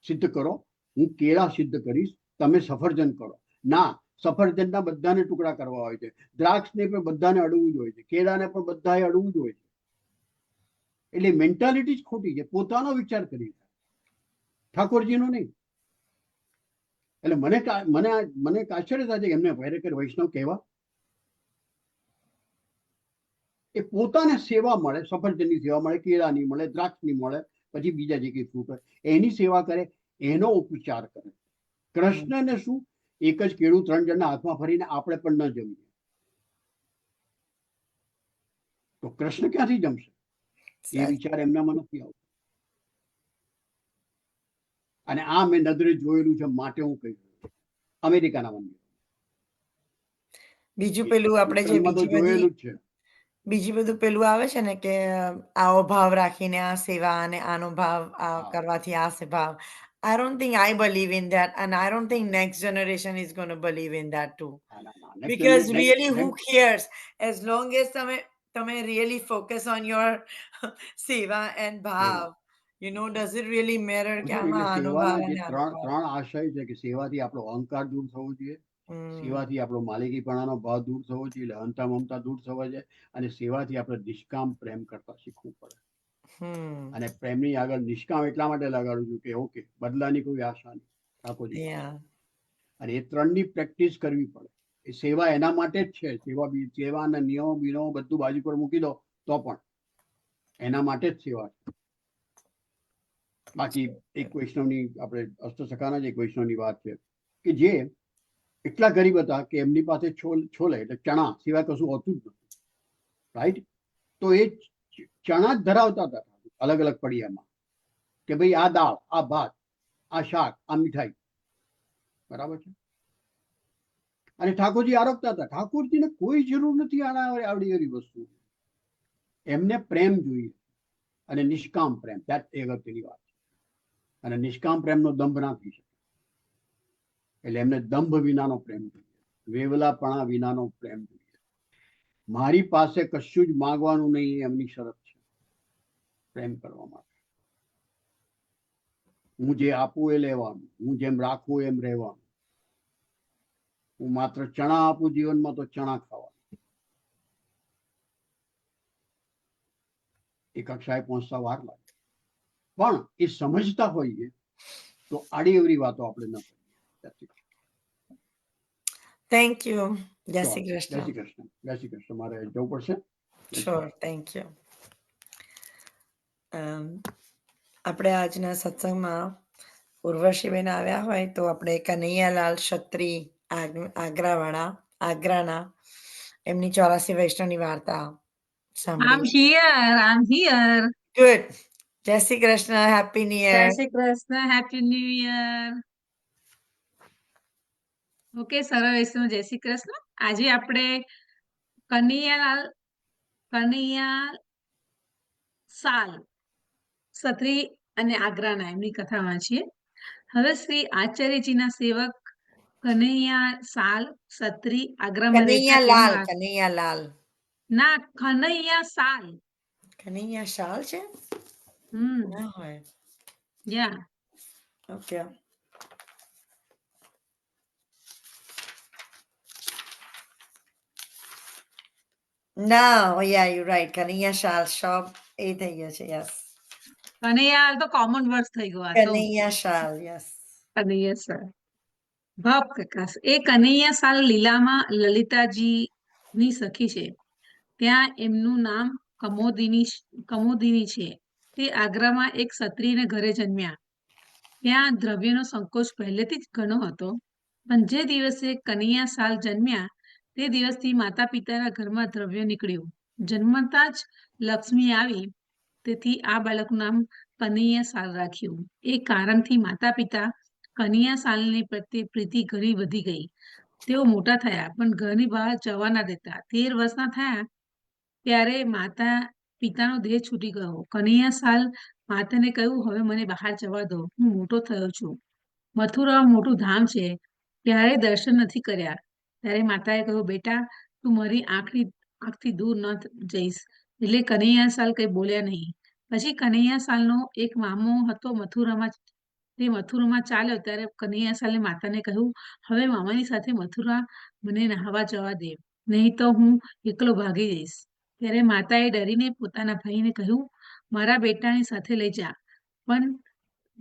સિદ્ધ કરો, હું કેળા સિદ્ધ કરીશ, તમે સફરજન કરો. ના, સફરજનના બધાને ટુકડા કરવા હોય છે, દ્રાક્ષને પણ બધાને અડવું જ હોય છે, કેળાને પણ બધાએ અડવું જ હોય છે. એટલે મેન્ટાલિટી જ ખોટી છે, પોતાનો વિચાર કરી ઠાકોરજીનો નહીં. એટલે મને એક આશ્ચર્ય થાય છે કે એમને ખરેખર વૈષ્ણવ કહેવા. એ પોતાને સેવા મળે, સફરજનની સેવા મળે, કેળાની મળે, દ્રાક્ષની મળે, પછી બીજા જે કઈ ફ્રૂટ હોય એની સેવા કરે, એનો ઉપચાર કરે. કૃષ્ણને શું એક જ કેળું 3 જણના હાથમાં ફરીને આપણે પણ ન જમીએ તો કૃષ્ણ ક્યાંથી જમશે? એ વિચાર એમનામાં નથી આવતો. અને આ મેં નજરે જોયેલું છે, માટે હું કહી રહ્યો છું. અમેરિકાના મંદિર બીજું પેલું આપણે જે જોયેલું જ છે. બીજી બધું પેલું આવે છે ને કે આવો ભાવ રાખીને આ સેવા અને આનો ભાવ આ હા. કરવાથી આ છે ભાવ. I don't think I believe in that, and I don't think next generation is going to believe in that too. Because really, who cares? As long as તમે really focus on your seva and bhav, you know, does it really matter કે આમાં આનો ભાવ અને આનો ભાવ? ત્રણ આશય છે કે સેવાથી આપણો અહંકાર દૂર થવો જોઈએ, સેવાથી આપણો માલિકીપણાનો ભાવ દૂર થવો જોઈએ, અહંતા મમતા દૂર થવા જોઈએ, અને સેવાથી આપણે નિષ્કામ પ્રેમ કરતા શીખવું પડે. અને પ્રેમની આગળ નિષ્કામ એટલા માટે લગાડું છું કે ઓકે બદલાની કોઈ આશા નહીં, ઠાકોરજી. અને એ 3ની પ્રેક્ટિસ કરવી પડે. એ સેવા એના માટે જ છે. સેવાના નિયમો વિનમો બધું બાજુ પર મૂકી દો તો પણ એના માટે જ સેવા છે. બાકી એક વૈષ્ણવની આપણે અષ્ટસખાના જ એક વૈષ્ણવની વાત છે કે જે એટલા ગરીબ હતા કે એમની પાસે છોલે એટલે ચણા સિવાય કશું હોતું જ નથી, રાઈટ? તો એ ચણા જ ધરાવતા હતા અલગ અલગ પડિયામાં કે ભાઈ આ દાળ, આ ભાત, આ શાક, આ મીઠાઈ, બરાબર છે. અને ઠાકોરજી આરોગતા હતા. ઠાકોરજીને કોઈ જરૂર નથી આવડી એવી વસ્તુ. એમને પ્રેમ જોઈએ અને નિષ્કામ પ્રેમ, ત્યાં એ અગત્યની વાત છે. અને નિષ્કામ પ્રેમનો દંભ ના થઈ શકે. એટલે એમને દંભ વિનાનો પ્રેમ જોઈએ, વેવલાપણા વિનાનો પ્રેમ જોઈએ. મારી પાસે કશું જ માંગવાનું નહીં એમની શરત છે પ્રેમ કરવા માટે. હું જે આપું એ લેવાનું, હું જેમ રાખું એમ રહેવાનું. હું માત્ર ચણા આપું જીવનમાં તો ચણા ખાવા. એ કક્ષાએ પહોંચતા વાર લાગે, પણ એ સમજતા હોઈએ તો આડી એવડી વાતો આપણે ન કરીએ. Thank you. જય શ્રી જય કૃષ્ણ. શ્રી કૃષ્ણ. જય શ્રી કૃષ્ણ. મારે જવું પડશે. શ્યોર. Thank you. આપણે આજના સત્સંગમાં ઉર્વશીબેન આવ્યા હોય તો આપણે કનૈયાલાલ ક્ષત્રી આગ્રાના એમની 84 વૈષ્ણવની વાર્તા સાંભળી. I'm here. ગુડ. જય શ્રી કૃષ્ણ. હેપી ન્યુ જય year. Shri Krishna. Happy new year. Okay, સરળ વૈષ્ણવ જય શ્રી કૃષ્ણ. આજે આપણે કનૈયા સાલ ક્ષત્રી અને આગ્રાના એમની કથા વાંચીએ. હવે શ્રી આચાર્યજીના સેવક કનૈયા સાલ ક્ષત્રી આગ્રામાં રહેતા કનૈયાલાલ. ના, કનૈયા સાલ. કનૈયા શાલ છે? ના હોય. Yeah. Okay. No, yeah, you're right. Kanaiya શાલ શોપ એ થઈ ગયો છે. યસ. કનૈયા તો કોમન વર્ડ થઈ ગયો આ તો. કનૈયા શાલ. યસ. કનૈયા સાલ. ભાવ પ્રકાશ. એ કનૈયા સાલ લીલામાં લલિતાજીની સખી છે. ત્યાં એમનું નામ કમોદિની છે. તે આગ્રામાં એક ક્ષત્રિયને ઘરે જન્મ્યા. ત્યાં દ્રવ્યનો સંકોચ પહેલેથી જ ઘણો હતો, પણ જે દિવસે કનૈયા સાલ જન્મ્યા તે દિવસથી માતા પિતાના ઘરમાં દ્રવ્ય નીકળ્યું. જન્મતા જ લક્ષ્મી આવી, તેથી આ બાળકનું નામ કનૈયા સાલ રાખ્યું. એ કારણથી માતા પિતા કનૈયા સાલની પ્રત્યે પ્રીતિ ઘણી વધી ગઈ. તેઓ મોટા થયા પણ ઘરની બહાર જવા ના દેતા. 13 વર્ષના થયા ત્યારે માતા પિતાનો દેહ છૂટી ગયો. કનૈયા સાલ માતાને કહ્યું, હવે મને બહાર જવા દો, હું મોટો થયો છું. મથુરા મોટું ધામ છે, ક્યારેય દર્શન નથી કર્યા. ત્યારે માતાએ કહ્યું, બેટા તું મારી આંખથી દૂર ન જઈશ. એટલે કનૈયા સાલ કઈ બોલ્યા નહીં. પછી કનૈયા સાલનો એક મામો હતો મથુરામાં. તે મથુરામાં ચાલ્યો ત્યારે કનૈયા સાલે માતાને કહ્યું, હવે મામાની સાથે મથુરા મને નહાવા જવા દે, નહીં તો હું એકલો ભાગી જઈશ. ત્યારે માતાએ ડરીને પોતાના ભાઈને કહ્યું, મારા બેટાની સાથે લઈ જા, પણ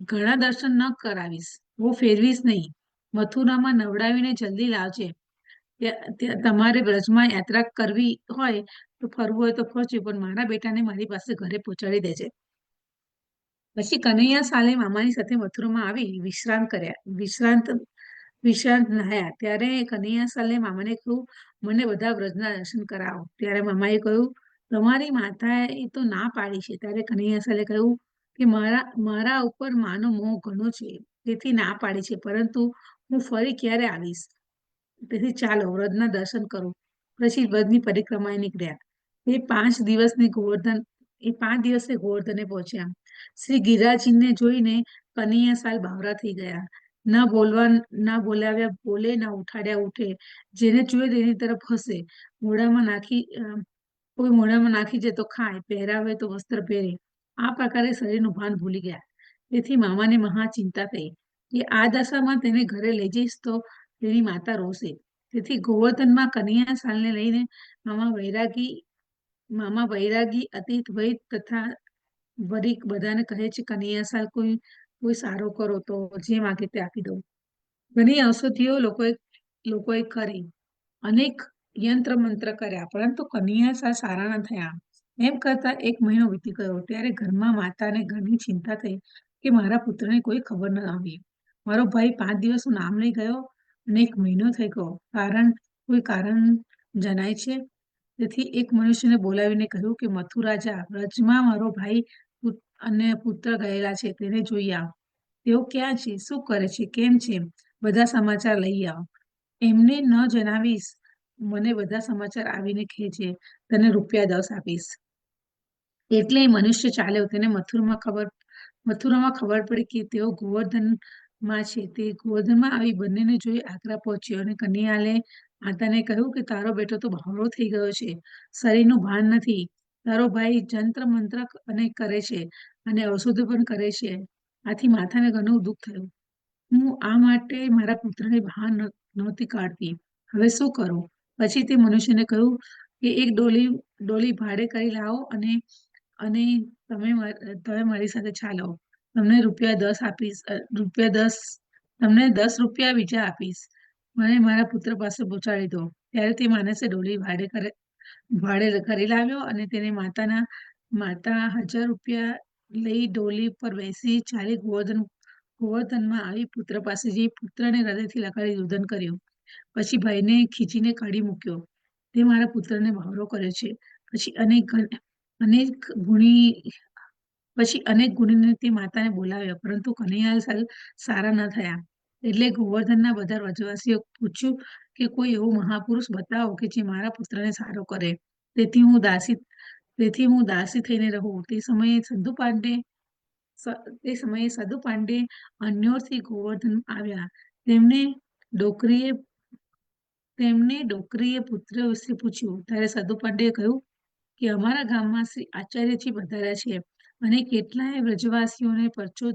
ઘણા દર્શન ન કરાવીશ, બહુ ફેરવીશ નહીં. મથુરામાં નવડાવીને જલ્દી લાવજે. તમારે વ્રજમાં યાત્રા કરવી હોય તો ફરવું હોય તો ફરજો, પણ મારા બેટાને મારી પાસે ઘરે પહોંચાડી દેજે. પછી કનૈયા સાલે મામાની સાથે મથુરામાં આવી વિશ્રાંત નાહ્યા. ત્યારે કનૈયા સાલે મામાને કહ્યું, મને બધા વ્રજના દર્શન કરાવો. ત્યારે મામાએ કહ્યું, તમારી માતાએ તો ના પાડી છે. ત્યારે કનૈયા સાલે કહ્યું કે મારા ઉપર માનો મોહ ઘણો છે, તેથી ના પાડી છે, પરંતુ હું ફરી ક્યારે આવીશ, તેથી ચાલો વ્રજના દર્શન કરો. પછી વ્રજની પરિક્રમાએ નીકળ્યા. એ 5 દિવસે ગોવર્ધને પહોંચ્યા. શ્રી ગિરિરાજને જોઈને કનૈયા સાલ બાવરા થઈ ગયા. ના બોલાવ્યા બોલે, ના ઉઠાડ્યા ઉઠે. જેને જોઈએ તેની તરફ હસે. કોઈ મોઢામાં નાખી જાય તો ખાય, પહેરાવે તો વસ્ત્ર પહેરે. આ પ્રકારે શરીરનું ભાન ભૂલી ગયા. તેથી મામાને મહા ચિંતા થઈ કે આ દશામાં તેને ઘરે લઈ જઈશ તો તેની માતા રોશે. તેથી ગોવર્ધનમાં કનૈયા સાલને લઈને મામા વૈરાગી અતીત વૈદ તથા વરિક બધાને કહે છે, કનૈયા સાલ કોઈ સારો કરો તો જે માગે તે આપી દો. ઘણી ઔષધિઓ લોકોએ કરી, અનેક યંત્ર મંત્ર કર્યા, પરંતુ કનૈયા સાલ સારા ન થયા. એમ કરતા 1 મહિનો વીતી ગયો. ત્યારે ઘરમાં માતાને ઘણી ચિંતા થઈ કે મારા પુત્રને કોઈ ખબર ન આવી. મારો ભાઈ 5 દિવસનું નામ લઈ ગયો અને 1 મહિનો થઈ ગયો. કોઈ કારણ જણાય છે? તેથી એક મનુષ્યને બોલાવીને કહ્યું કે મથુરા જા, વ્રજમાં મારો ભાઈ અને પુત્ર ગયેલા છે, તેને જોઈ આવ. તેઓ ક્યાં છે, શું કરે છે, કેમ છે, બધા સમાચાર લઈ આવ. એમને ન જણાવીશ, મને બધા સમાચાર આવીને કહેજે, તને રૂપિયા 10 આપીશ. એટલે એ મનુષ્ય ચાલ્યો. તેને મથુરામાં ખબર પડી કે તેઓ ગોવર્ધનમાં છે. તે ગોવર્ધનમાં આવી બંનેને જોઈ આગ્રા પહોંચ્યો અને કનૈયાએ માતાને કહ્યું કે તારો બેટો તો બહોળો થઈ ગયો છે, શરીરનું ભાન નથી. તારો ભાઈ જંત્ર મંત્ર અને કરે છે અને ઔષધો પણ કરે છે. આથી માતાને ઘણું દુઃખ થયું. હું આ માટે મારા પુત્રને બહાર નહોતી કાઢતી, હવે શું કરું? પછી તે મનુષ્યને કહ્યું કે એક ડોલી ભાડે કરી લાવો અને તમે મારી સાથે ચાલો. તમને રૂપિયા 10 આપીશ. તમને 10 રૂપિયા બીજા આપીશ. મને મારા પુત્ર પાસે પહોંચાડી દો. ત્યારે તે માણસે ડોલી ભાડે કરી લાવ્યો અને તેને માતા 1000 રૂપિયા લઈ ડોલી પર બેસી ચાલી ગોવર્ધનમાં આવી પુત્ર પાસે જઈ પુત્રને હૃદયથી લગાડી રુદન કર્યું. પછી ભાઈને ખીચીને કાઢી મૂક્યો. તે મારા પુત્રને બહોળો કર્યો છે. પછી અનેક ગુણીને તે માતાને બોલાવ્યા, પરંતુ કનૈયા સારા ન થયા. એટલે ગોવર્ધનના બધા વ્રજવાસીઓ પૂછ્યું કે કોઈ એવો મહાપુરુષ બતાવો કે જે મારા પુત્રને સારો કરે, તેથી હું દાસી થઈને રહું. તે સમયે સદુ પાંડે અન્યોરથી ગોવર્ધન આવ્યા. તેમને ડોકરીએ પુત્ર વિશે પૂછ્યું. ત્યારે સદુ પાંડેએ કહ્યું કે અમારા ગામમાં શ્રી આચાર્યજી પધાર્યા છે અને કેટલાય વ્રજવાસીઓને પરચો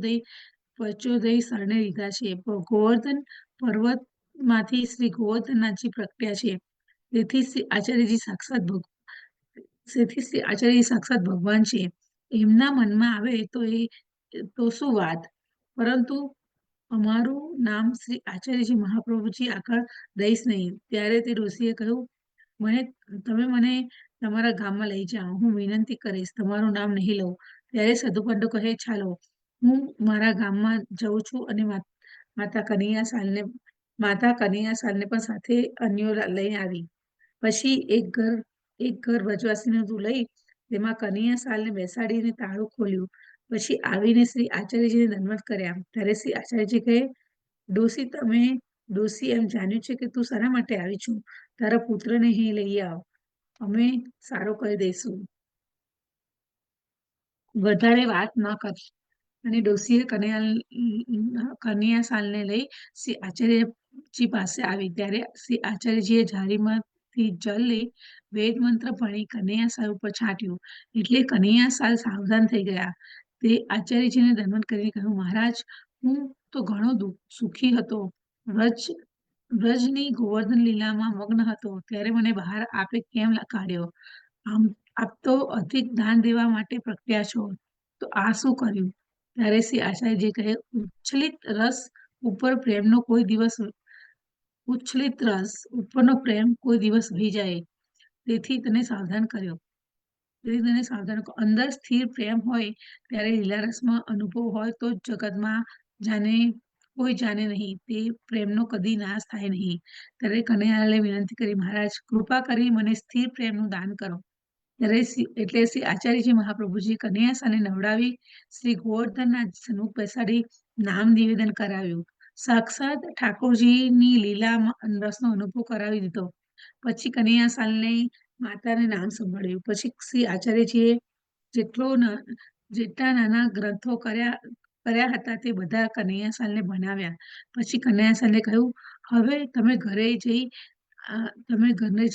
દઈ શરણે લીધા છે. ગોવર્ધન પર્વતમાંથી શ્રી ગોવર્ધનનાથજી પ્રગટ્યા છે. તેથી શ્રી આચાર્યજી સાક્ષાત ભગવાન છે. એમના મનમાં આવે તો શું વાત, પરંતુ અમારું નામ શ્રી આચાર્યજી મહાપ્રભુજી આગળ દઈશ નહીં. ત્યારે તે ઋષિએ કહ્યું, તમે મને તમારા ગામમાં લઈ જાઓ, હું વિનંતી કરીશ, તમારું નામ નહીં લઉં. ત્યારે સદુપંડો કહે, ચાલો, હું મારા ગામમાં જઉં છું અને માતા કનૈયા સાલને પણ સાથે અન્યો લઈ આવી. પછી એક ઘર વ્રજવાસીનું લઈ તેમાં કનૈયા સાલને બેસાડીને તાળું ખોલ્યું. પછી આવીને શ્રી આચાર્યજીને દંડવત કર્યા. ત્યારે શ્રી આચાર્યજી કહે, ડોસી એમ જાણ્યું છે કે તું શાના માટે આવી છું? તારા પુત્રને અહીં લઈ આવ, અમે સારો કરી દઈશું. વધારે વાત ન કર. અને ડોસીએ કનૈયા સાલને લઈ શ્રી આચાર્યજી પાસે આવી. ત્યારે શ્રી આચાર્યજીએ જારીમાંથી જલ લઈ વેદ મંત્ર ભણી કનૈયા સાલ ઉપર છાંટ્યું. એટલે કનૈયા સાલ સાવધાન થઈ ગયા. તે આચાર્યજીને દંડવત કરીને કહ્યું, મહારાજ, હું તો ઘણો સુખી હતો. વ્રજની ગોવર્ધન લીલામાં મગ્ન હતો, ત્યારે મને બહાર આપે કેમ કાઢ્યો? આપ તો અધિક દાન દેવા માટે પ્રગટ્યા છો, તો આ શું કર્યું? ત્યારે શ્રી આચાર્યજી કહે, ઉચ્છલિત રસ ઉપર પ્રેમનો કોઈ દિવસ ઉચ્છલિત રસ ઉપરનો પ્રેમ કોઈ દિવસ વહી જાય, તેથી તને સાવધાન કર્યો. તેથી તને સાવધાન અંદર સ્થિર પ્રેમ હોય ત્યારે લીલારસમાં અનુભવ હોય તો જગતમાં જાને કોઈ જાણે નહીં, તે પ્રેમનો કદી નાશ થાય નહીં. ત્યારે કનૈયાલાલે વિનંતી કરી, મહારાજ કૃપા કરી મને સ્થિર પ્રેમનું દાન કરો. ત્યારે એટલે શ્રી આચાર્યજી મહાપ્રભુજી કનૈયા સાને નવડાવી શ્રી ગોવર્ધનના સન્મુખ બેસાડી નામ નિવેદન કરાવ્યું. સાક્ષાત ઠાકોરજીની લીલામાં રસનો અનુભવ કરાવી દીધો. પછી કનૈયા સાલને માતાને નામ સંભળાવ્યું. પછી શ્રી આચાર્યજીએ જેટલા નાના ગ્રંથો કર્યા હતા તે બધા કનૈયા સાલને ભણાવ્યા. પછી કનૈયા સાલે કહ્યું, હવે તમે ઘરે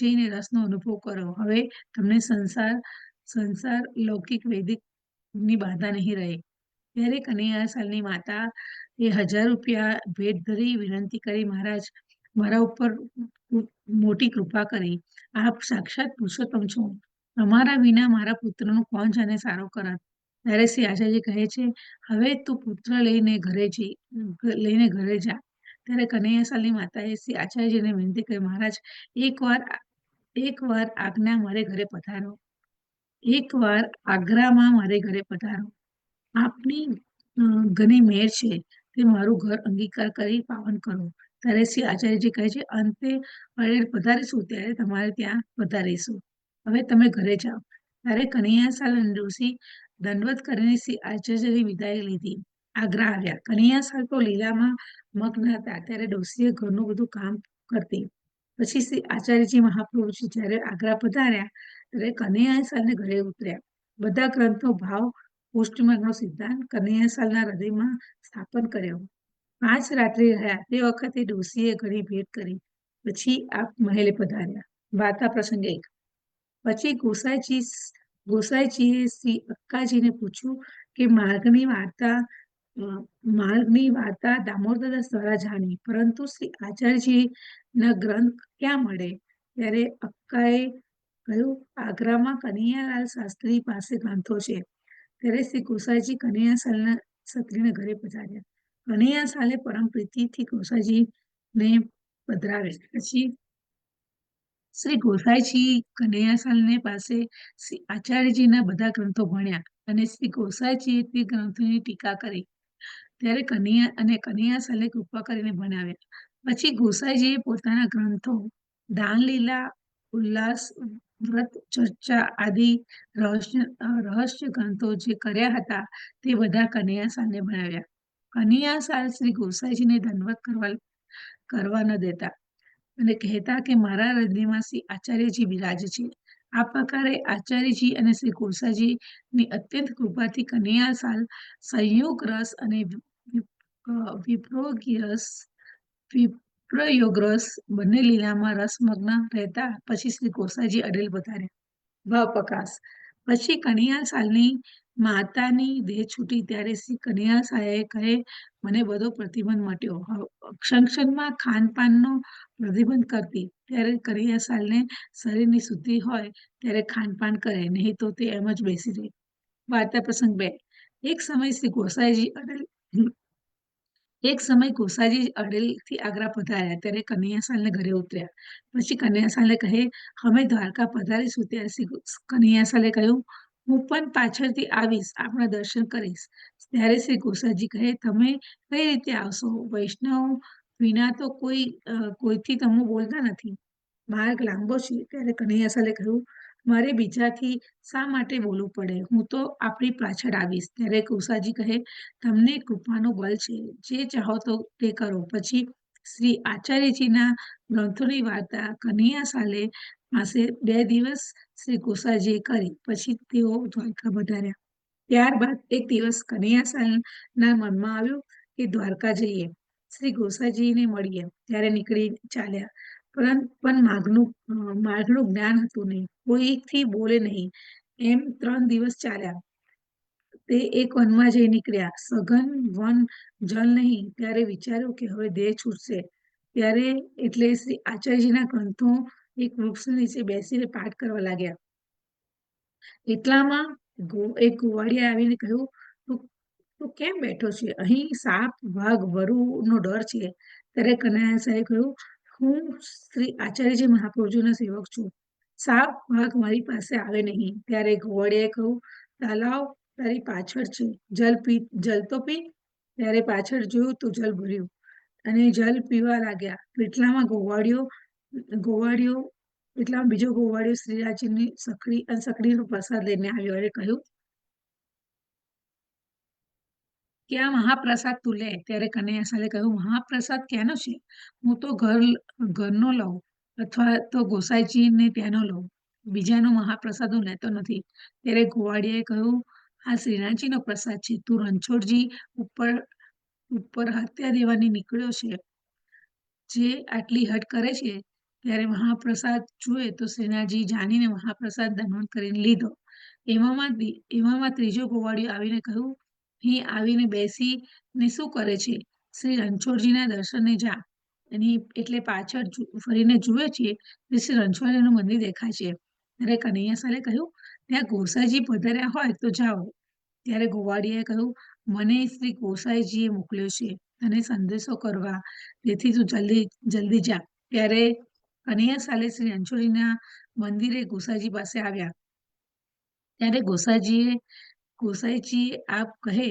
જઈને રસનો અનુભવ કરો. હવે તમને સંસાર લૌકિક વૈદિક ની બાધા નહીં રહે. ત્યારે કનૈયા સાલની માતા એ 1000 રૂપિયા ભેટ ધરી વિનંતી કરી, મહારાજ મારા ઉપર મોટી કૃપા કરી. આપ સાક્ષાત પુરુષોત્તમ છો. તમારા વિના મારા પુત્રનો કોણ જાને સારો કરત. ત્યારે શ્રી આચાર્યજી કહે છે, હવે તું પુત્ર લઈને ઘરે જા. ત્યારે કનૈયા સાલની માતાએ શ્રી આચાર્યજીને વિનંતી કરી, મહારાજ એકવાર આજ્ઞા મારે ઘરે પધારો. એકવાર આગ્રામાં મારે ઘરે પધારો. આપની ઘણી મેર છે, તે મારું ઘર અંગીકાર કરી પાવન કરો. ત્યારે શ્રી આચાર્યજી કહે છે, અંતે પધારીશું ત્યારે તમારે ત્યાં પધારીશું. હવે તમે ઘરે જાઓ. ત્યારે કનૈયા સાલ અને ડોશી દંડવત કરીને શ્રી આચાર્યની વિદાય લીધી. આગ્રા આવ્યા. કનૈયા સાલ તો લીલામાં મગ્ન હતા, ત્યારે ડોશીએ ઘરનું બધું કામ કરતી. પછી શ્રી આચાર્યજી મહાપ્રભુજી જ્યારે આગ્રા પધાર્યા ત્યારે કનૈયા સાલને ઘરે ઉતર્યા. બધા ગ્રંથો ભાવ પુષ્ટિમાર્ગનો સિદ્ધાંત કનૈયા સાલના હૃદયમાં સ્થાપન કર્યો. 5 રાત્રિ રહ્યા. તે વખતે ડોશીએ ઘણી ભેટ કરી. પછી આપ મહેલે પધાર્યા. વાર્તા પ્રસંગ 1. પછી ગોસાઈજીએ શ્રી અક્કાજીને પૂછ્યું કે માર્ગની વાર્તા દામોદરદાસ દ્વારા જાણી, પરંતુ શ્રી આચાર્યજીના ગ્રંથ ક્યાં મળે? ત્યારે અક્કાએ કહ્યું, આગ્રામાં કનૈયાલાલ શાસ્ત્રી પાસે ગ્રંથો છે. ત્યારે શ્રી ગોસાઈજી કનૈયા સાલના ક્ષત્રિયના ઘરે પધાર્યા. કનૈયા સાલે પરમ પ્રીતિથી ગોસાઈજીને પધરાવે. પછી શ્રી ગોસાઈજી કનૈયા સાલને પાસે શ્રી આચાર્યજીના બધા ગ્રંથો ભણ્યા અને શ્રી ગોસાઈજીએ તે ગ્રંથોની ટીકા કરી. ત્યારે કનૈયા સાલે કૃપા કરીને ભણાવ્યા. પછી ગોસાઈજીએ પોતાના ગ્રંથો દાનલીલા, ઉલ્લાસ, વ્રત, ચર્ચા આદિ રહસ્ય ગ્રંથો જે કર્યા હતા તે બધા કનૈયા સાલને ભણાવ્યા. કનૈયા સાલ શ્રી ગોસાઈજીને દંડવત કરવા ન દેતા અને કહેતા કે મારા હૃદયમાં શ્રી આચાર્યજી બિરાજે છે. આ પ્રકારે આચાર્યજી અને શ્રી ગોસાઈજીની અત્યંત કૃપાથી કનૈયા સાલ સંયોગ રસ અને વિપ્રયોગ રસ બંને લીલામાં રસમગ્ન રહેતા. પછી શ્રી ગોસાઈજી અડેલ પધાર્યા. ભાવ પ્રકાશ. પછી કનૈયા સાલની માતાની દેહ છૂટી ત્યારે શ્રી કનૈયા સાલે કહે, મને બધો પ્રતિબંધ મટ્યો. ક્ષણમાં ખાનપાનનો પ્રતિબંધ કરતી. ત્યારે કનૈયા સાલને શરીરની શુદ્ધિ હોય ત્યારે ખાનપાન કરે, નહીં તો તે એમ જ બેસી રહે. વાર્તા પ્રસંગ 2. એક સમય ગોસાઈજી અડેલથી આગ્રા પધાર્યા. ત્યારે કનૈયા સાલને ઘરે ઉતર્યા. પછી કનૈયા સાલે કહે, અમે દ્વારકા પધારીશું. ત્યારે શ્રી કનૈયા સાલે કહ્યું, હું પણ પાછળથી આવીશ, આપણા દર્શન કરીશ. ત્યારે શ્રી ગોસાઈજી કહે, તમે કઈ રીતે આવશો? વૈષ્ણવ વિના તો કોઈથી તમે બોલતા નથી. માર્ગ લાંબો છે. ત્યારે કનૈયા સાલે કહ્યું, મારે બીજાથી શા માટે બોલવું પડે? હું તો આપણી પાછળ આવીશ. ત્યારે ગોસાઈજી કહે, તમને કૃપાનું બળ છે, જે ચાહો તો તે કરો. પછી શ્રી આચાર્યજીના ગ્રંથોની વાર્તા કનૈયા સાલે પાસે 2 દિવસ શ્રી ગોસાઈજીએ કરી. પછી તેઓ દ્વારકા પધાર્યા. ત્યારબાદ એક દિવસ કનૈયા સાલના મનમાં આવ્યું કે દ્વારકા જઈએ, શ્રી ગોસાઈજીને મળીએ. ત્યારે નીકળી ચાલ્યા. પણ માર્ગનું જ્ઞાન હતું નહીં, કોઈથી બોલે નહીં. એમ 3 દિવસ ચાલ્યા. તે એક વનમાં જઈ નીકળ્યા. સઘન વન, જલ નહીં. ત્યારે વિચાર્યું કે હવે દેહ છૂટશે. ત્યારે એટલે શ્રી આચાર્યજીના ગ્રંથો એક વૃક્ષ નીચે બેસીને પાઠ કરવા લાગ્યા. એટલામાં એક ગોવાળિયા આવીને કહ્યું, તું કેમ બેઠો છે? અહીં સાપ, વાઘ, વરુનો ડર છે. ત્યારે કનૈયાસાએ કહ્યું, હું શ્રી આચાર્યજી મહાપ્રભુજીનો સેવક છું. સાપ, વાઘ મારી પાસે આવે નહીં. ત્યારે ઘોડિયાએ કહ્યું, તલાવ તારી પાછળ છે, જલ તો પી. ત્યારે પાછળ જોયું તો જલ ભર્યું અને જલ પીવા લાગ્યા. એટલામાં બીજો ગોવાળિયો શ્રીરાજીની સખડીનો પ્રસાદ લઈને આવ્યો અને કહ્યું કે આ મહાપ્રસાદ તું લે. ત્યારે કનૈયાલાલે કહ્યું, મહાપ્રસાદ ક્યાંનો છે? હું તો ઘરનો લઉં અથવા તો ગોસાઈજીને ત્યાંનો લઉં, બીજાનો મહાપ્રસાદ હું લેતો નથી. ત્યારે ગોવાળિયાએ કહ્યું, આ શ્રીનાથજીનો પ્રસાદ છે. તું રણછોડજી ઉપર હત્યા દેવાની નીકળ્યો છે. જે આટલી હટ કરે છે. ત્યારે મહાપ્રસાદ જુએ તો શ્રીનાથજી જાણીને મહાપ્રસાદ દમન કરીને લીધો. એવામાં ત્રીજો ગોવાળિયો આવીને કહ્યું, અહીં આવીને બેસીને શું કરે છે? શ્રી રણછોડજીના દર્શને જા. એટલે પાછળ ફરીને જુએ છે તો શ્રી રણછોડજીનું મંદિર દેખાય છે. ત્યારે કનૈયાલાલે કહ્યું, ત્યાં ગોસાઈજી પધાર્યા હોય તો જાઓ. ત્યારે ગોવાળિયાએ કહ્યું, મને શ્રી ગોસાઈજીએ મોકલ્યો છે તને સંદેશો કરવા, તેથી તું જલ્દી જા. ત્યારે કનૈયાલાલે શ્રી રણછોડજીના મંદિરે ગોસાઈજી પાસે આવ્યા. ત્યારે ગોસાઈજી આપ કહે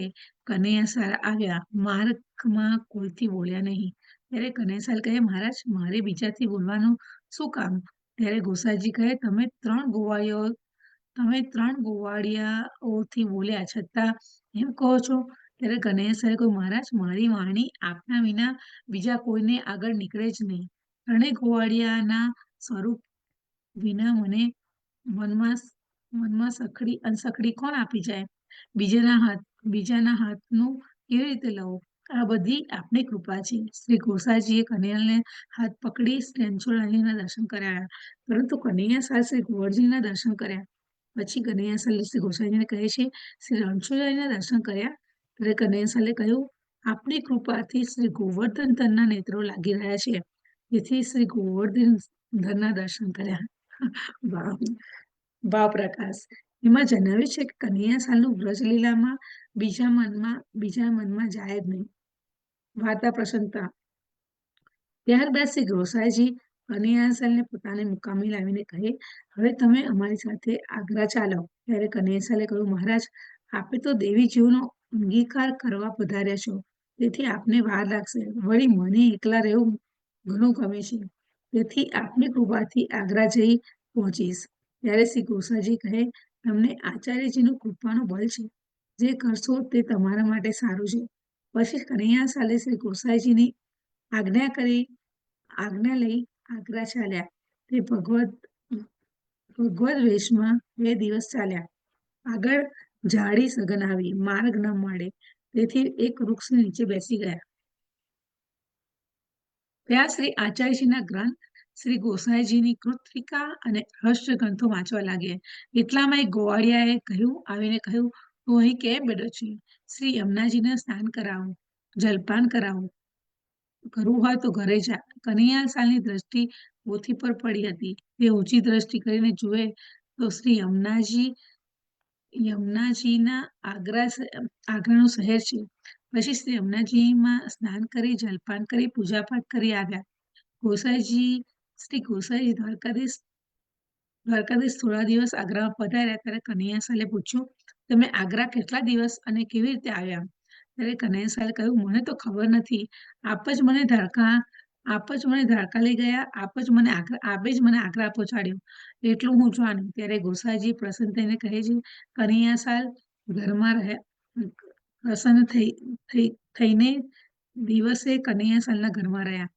કનૈયાલાલ આવ્યા. માર્ગમાં કોઈથી બોલ્યા નહીં. ત્યારે કનૈયાલાલ કહે, મહારાજ મારે બીજાથી બોલવાનું શું કામ? ત્યારે ગોસાઈજી કહે, તમે ત્રણ ગોવાળિયાઓથી બોલ્યા છતાં એમ કહો છો? ત્યારે કનૈયાલાલે કહ્યું, મહારાજ મારી વાણી આપના વિના બીજા કોઈને આગળ નીકળે જ નહીં. ત્રણેય ગોવાળિયાના સ્વરૂપ વિના મને મનમાં સખડી કોણ આપી જાય? બીજાના હાથનું કેવી રીતે લઉં? આ બધી આપની કૃપા છે. શ્રી ગોસાઈજીએ કનૈયાલાલને હાથ પકડી શ્રી રણછોડજીના દર્શન કરાવ્યા. પરંતુ કનૈયાલાલ શ્રી ગોવર્ધનજીના દર્શન કર્યા. પછી કનૈયાલાલ શ્રી ગોસાઈજીને કહે છે, શ્રી રણછોડજીના દર્શન કર્યા. ત્યારે કનૈયાલાલે કહ્યું, આપની કૃપાથી શ્રી ગોવર્ધન ધનના નેત્રો લાગી રહ્યા છે, તેથી શ્રી ગોવર્ધન ધનના દર્શન કર્યા. ભાવ પ્રકાશ. એમાં જણાવ્યું છે કે કનૈયાલાલનું વ્રજલીલામાં બીજા મનમાં જાય જ નહીં. વાર્તા પ્રસન્નતા. ત્યારબાદ શ્રી ગોસાઈજી કનૈયાલાલને પોતાને મુકામે લાવીને કહે, હવે તમે અમારી સાથે આગ્રા ચાલો. ત્યારે કનૈયાલાલે કહ્યું, મહારાજ આપે તો દેવીજીઓનો અંગીકાર કરવા પધાર્યા છો, તેથી આપને વાર લાગશે. વળી મને એકલા રહેવું ઘણું ગમે છે, તેથી આપની કૃપાથી આગ્રા જઈ પહોંચીશ. ત્યારે શ્રી ગોસાઈજી કહે, તમને આચાર્યજીનું કૃપાનું બળ છે, જે કરશો તે તમારા માટે સારું છે. પછી કનૈયાલાલે શ્રી ગોસાઈજીની આજ્ઞા લઈ આગ્રા ચાલ્યા. તે ભગવદ વેશમાં 2 દિવસ ચાલ્યા. આગળ ઝાડી સઘન આવી, માર્ગ ન મળે, તેથી એક વૃક્ષની નીચે બેસી ગયા. ત્યાં શ્રી આચાર્યજીના ગ્રંથ, શ્રી ગોસાઈજીની કૃતિકા અને રહસ્ય ગ્રંથો વાંચવા લાગ્યા. એટલામાં એક ગોવાળિયાએ આવીને કહ્યું, તું અહીં કેમ બેઠો છે? શ્રી યમુનાજીને સ્નાન કરાવો, જલપાન કરાવો. કરવું હોય તો ઘરે જા. કનૈયાલાલની દ્રષ્ટિ પોથી પર પડી હતી. તે ઊંચી દ્રષ્ટિ કરીને જુએ તો શ્રી યમુનાજીના આગ્રાનું શહેર છે. પછી શ્રી યમુનાજીમાં સ્નાન કરી, જલપાન કરી, પૂજાપાઠ કરી આવ્યા. શ્રી ગોસાઈજી દ્વારકાધીશ થોડા દિવસ આગ્રામાં પધાર્યા. ત્યારે કનૈયાલાલે પૂછ્યું, તમે આગ્રા કેટલા દિવસ અને કેવી રીતે આવ્યા? ત્યારે કનૈયાલાલે કહ્યું, મને તો ખબર નથી. આપ જ મને દ્વારકા લઈ ગયા, આપે જ મને આગ્રા પહોંચાડ્યો, એટલું હું જાણું. ત્યારે ગોસાઈજી પ્રસન્ન થઈને કહે છે, કનૈયાલાલ ઘરમાં પ્રસન્ન થઈને દિવસે કનૈયાલાલના ઘરમાં રહ્યા.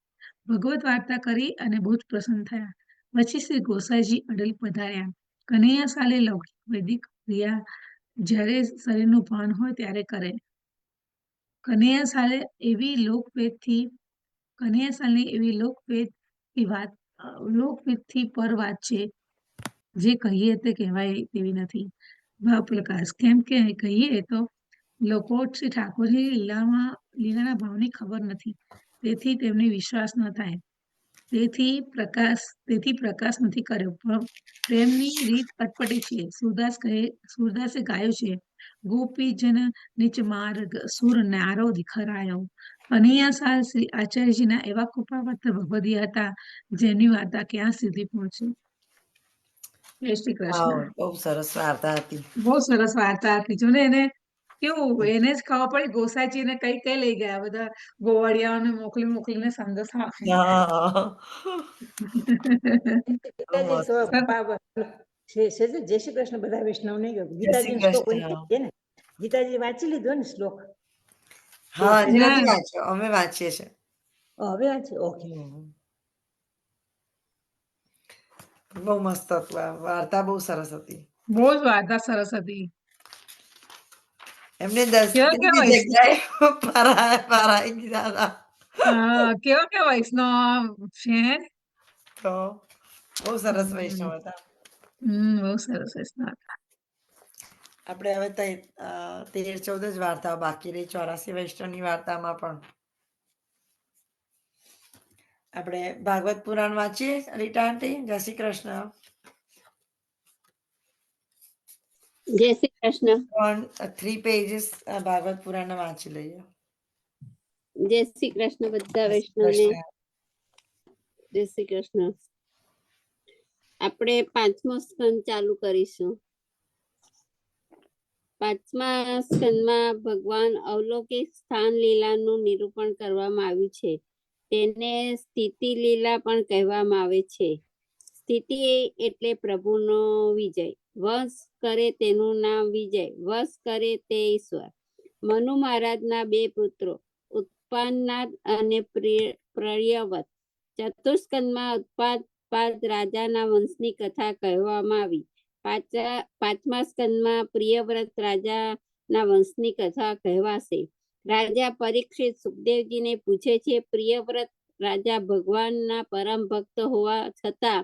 ભગવત વાર્તા કરી અને બહુ જ પ્રસન્ન થયા. પછી શ્રી ગોસાઈજી અડલ પધાર્યા. કનૈયાલાલે લૌકિક વૈદિક ક્રિયા જ્યારે શરીરનું ભાન હોય ત્યારે કરે. કનૈયાલાલની એવી લોકવેદથી પર વાત છે, જે કહીએ તે કહેવાય તેવી નથી. ભાવ પ્રકાશ. કેમ કે કહીએ તો લોકો શ્રી ઠાકોરજી લીલાના ભાવની ખબર નથી, તેથી તેમને વિશ્વાસ ન થાય. તેથી પ્રકાશ નથી કર્યો. પણ પ્રેમની રીત અટપટી છે. સુરદાસે ગાયું છે, ગોપીજન નીચ માર્ગ સુર ન્યારો દિખરાયો. કનૈયા સાલ શ્રી આચાર્યજીના એવા કૃપાપાત્ર ભગવદીય હતા જેની વાર્તા ક્યાં સુધી પહોંચી. જય શ્રી કૃષ્ણ. બહુ સરસ વાર્તા હતી. બહુ સરસ વાર્તા હતી. જો ને એને કેવું એને જ ખબર પડી ગોસાઈજીને કઈ કઈ લઈ ગયા બધા ગોવાળિયાઓને મોકલીને સંદેશા આપે. હા. ગીતાજી મસ્ત. જય શ્રી કૃષ્ણ બધા વૈષ્ણવને જય શ્રી ગીતાજી શ્લોક કૃષ્ણ. છે ને ગીતાજી વાંચી લીધો ને શ્લોક હા, હજી ના. નથી વાંચ્યો. અમે વાંચીએ છીએ. હવે વાંચી ઓકે બહુ મસ્ત હતું. આ વાર્તા બહુ સરસ હતી. બહુ જ વાર્તા સરસ હતી. એમને કેવા કેવા જગ્યાએ પરાઈ ગયા હતા. કેવા વૈષ્ણવ છે. તો બહુ સરસ વૈષ્ણવ હતા. બહુ સરસ વૈષ્ણવ હતા. આપણે હવે 13-14 જ વાર્તાઓ બાકી રહી. 84 વૈષ્ણવની વાર્તામાં પણ આપણે ભાગવત પુરાણ વાંચીએ. રીટા આંટી, જય શ્રી કૃષ્ણ. જય શ્રી કૃષ્ણ. 3 પેજીસ ભાગવત પુરાણ વાંચી લઈએ. જય શ્રી કૃષ્ણ બધા જય શ્રી વૈષ્ણવને. કૃષ્ણ. જય શ્રી કૃષ્ણ. આપણે 5મો સ્કંદ ચાલુ કરીશું. 5મા સ્કંદમાં ભગવાન અવલૌકિક સ્થાન લીલાનું નિરૂપણ કરવામાં આવ્યું છે. તેને સ્થિતિ લીલા પણ કહેવામાં આવે છે. સ્થિતિ એટલે પ્રભુનો વિજય. વશ કરે તેનું નામ વિજય. વશ કરે તે ઈશ્વર. મનુ મહારાજના 2 પુત્રો ઉત્પાદનાદ અને પ્રિયવ્રત. ચતુસ્કંદમાં ઉત્પાદ રાજાના વંશની કથા કહેવામાં આવી. 5મા સ્કંદમાં પ્રિયવ્રત રાજાના વંશની કથા કહેવાશે. રાજા પરીક્ષિત સુખદેવજીને પૂછે છે, પ્રિયવ્રત રાજા ભગવાનના પરમ ભક્ત હોવા છતાં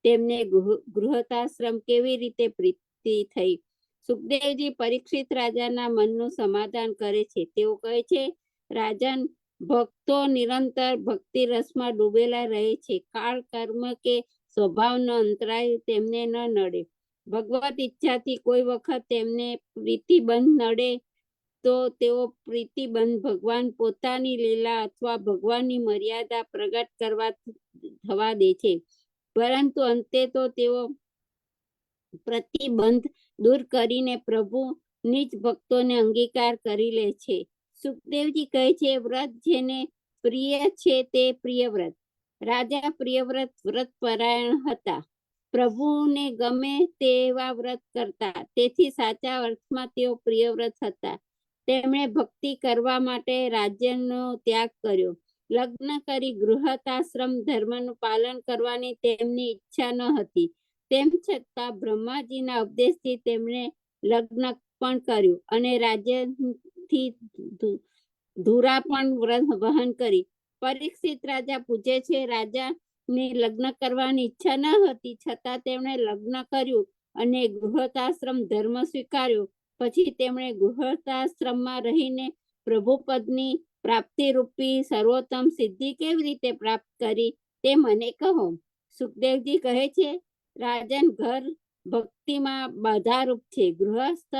તેમને ગૃહસ્થાશ્રમ કેવી રીતે પ્રીતિ થઈ? સુખદેવજી પરીક્ષિત રાજાના મનનું સમાધાન કરે છે. તેઓ કહે છે, રાજન, ભક્તો નિરંતર ભક્તિ રસમાં ડૂબેલા રહે છે. કાળ, કર્મ કે સ્વભાવનો અંતરાય તેમને ન નડે. ભગવત ઈચ્છાથી કોઈ વખત તેમને પ્રીતિબંધ નડે તો તેઓ પ્રીતિબંધ ભગવાન પોતાની લીલા અથવા ભગવાનની મર્યાદા પ્રગટ થવા દે છે. પરંતુ અંતે તો તેઓ પ્રતિબંધ દૂર કરીને પ્રભુ નિજ ભક્તોને અંગીકાર કરી લે છે. સુખદેવજી કહે છે, વ્રત જેને પ્રિય છે તે પ્રિયવ્રત. રાજા પ્રિયવ્રત વ્રત પરાયણ હતા. પ્રભુને ગમે તેવા વ્રત કરતા. તેથી સાચા અર્થમાં તેઓ પ્રિયવ્રત હતા. તેમણે ભક્તિ કરવા માટે રાજ્યનો ત્યાગ કર્યો. લગ્ન કરી ગૃહસ્થાશ્રમ ધર્મનું પાલન કરવાની તેમની ઈચ્છા ન હતી. તેમ છતાં બ્રહ્માજીના ઉપદેશથી તેમણે લગ્ન પણ કર્યું અને રાજ્યથી ધુરા પણ વહન કરી. પરીક્ષિત રાજા પૂછે છે, રાજાની લગ્ન કરવાની ઈચ્છા ન હતી છતાં તેમણે લગ્ન કર્યું અને ગૃહસ્થાશ્રમ ધર્મ સ્વીકાર્યો. પછી તેમણે ગૃહસ્થાશ્રમમાં રહીને પ્રભુપદની પ્રાપ્તિ રૂપી સર્વોત્તમ સિદ્ધિ કેવી રીતે પ્રાપ્ત કરી તે મને કહો. સુખદેવજી કહે છે, રાજન, ઘર ભક્તિમાં બાધારૂપ છે. ગૃહસ્થ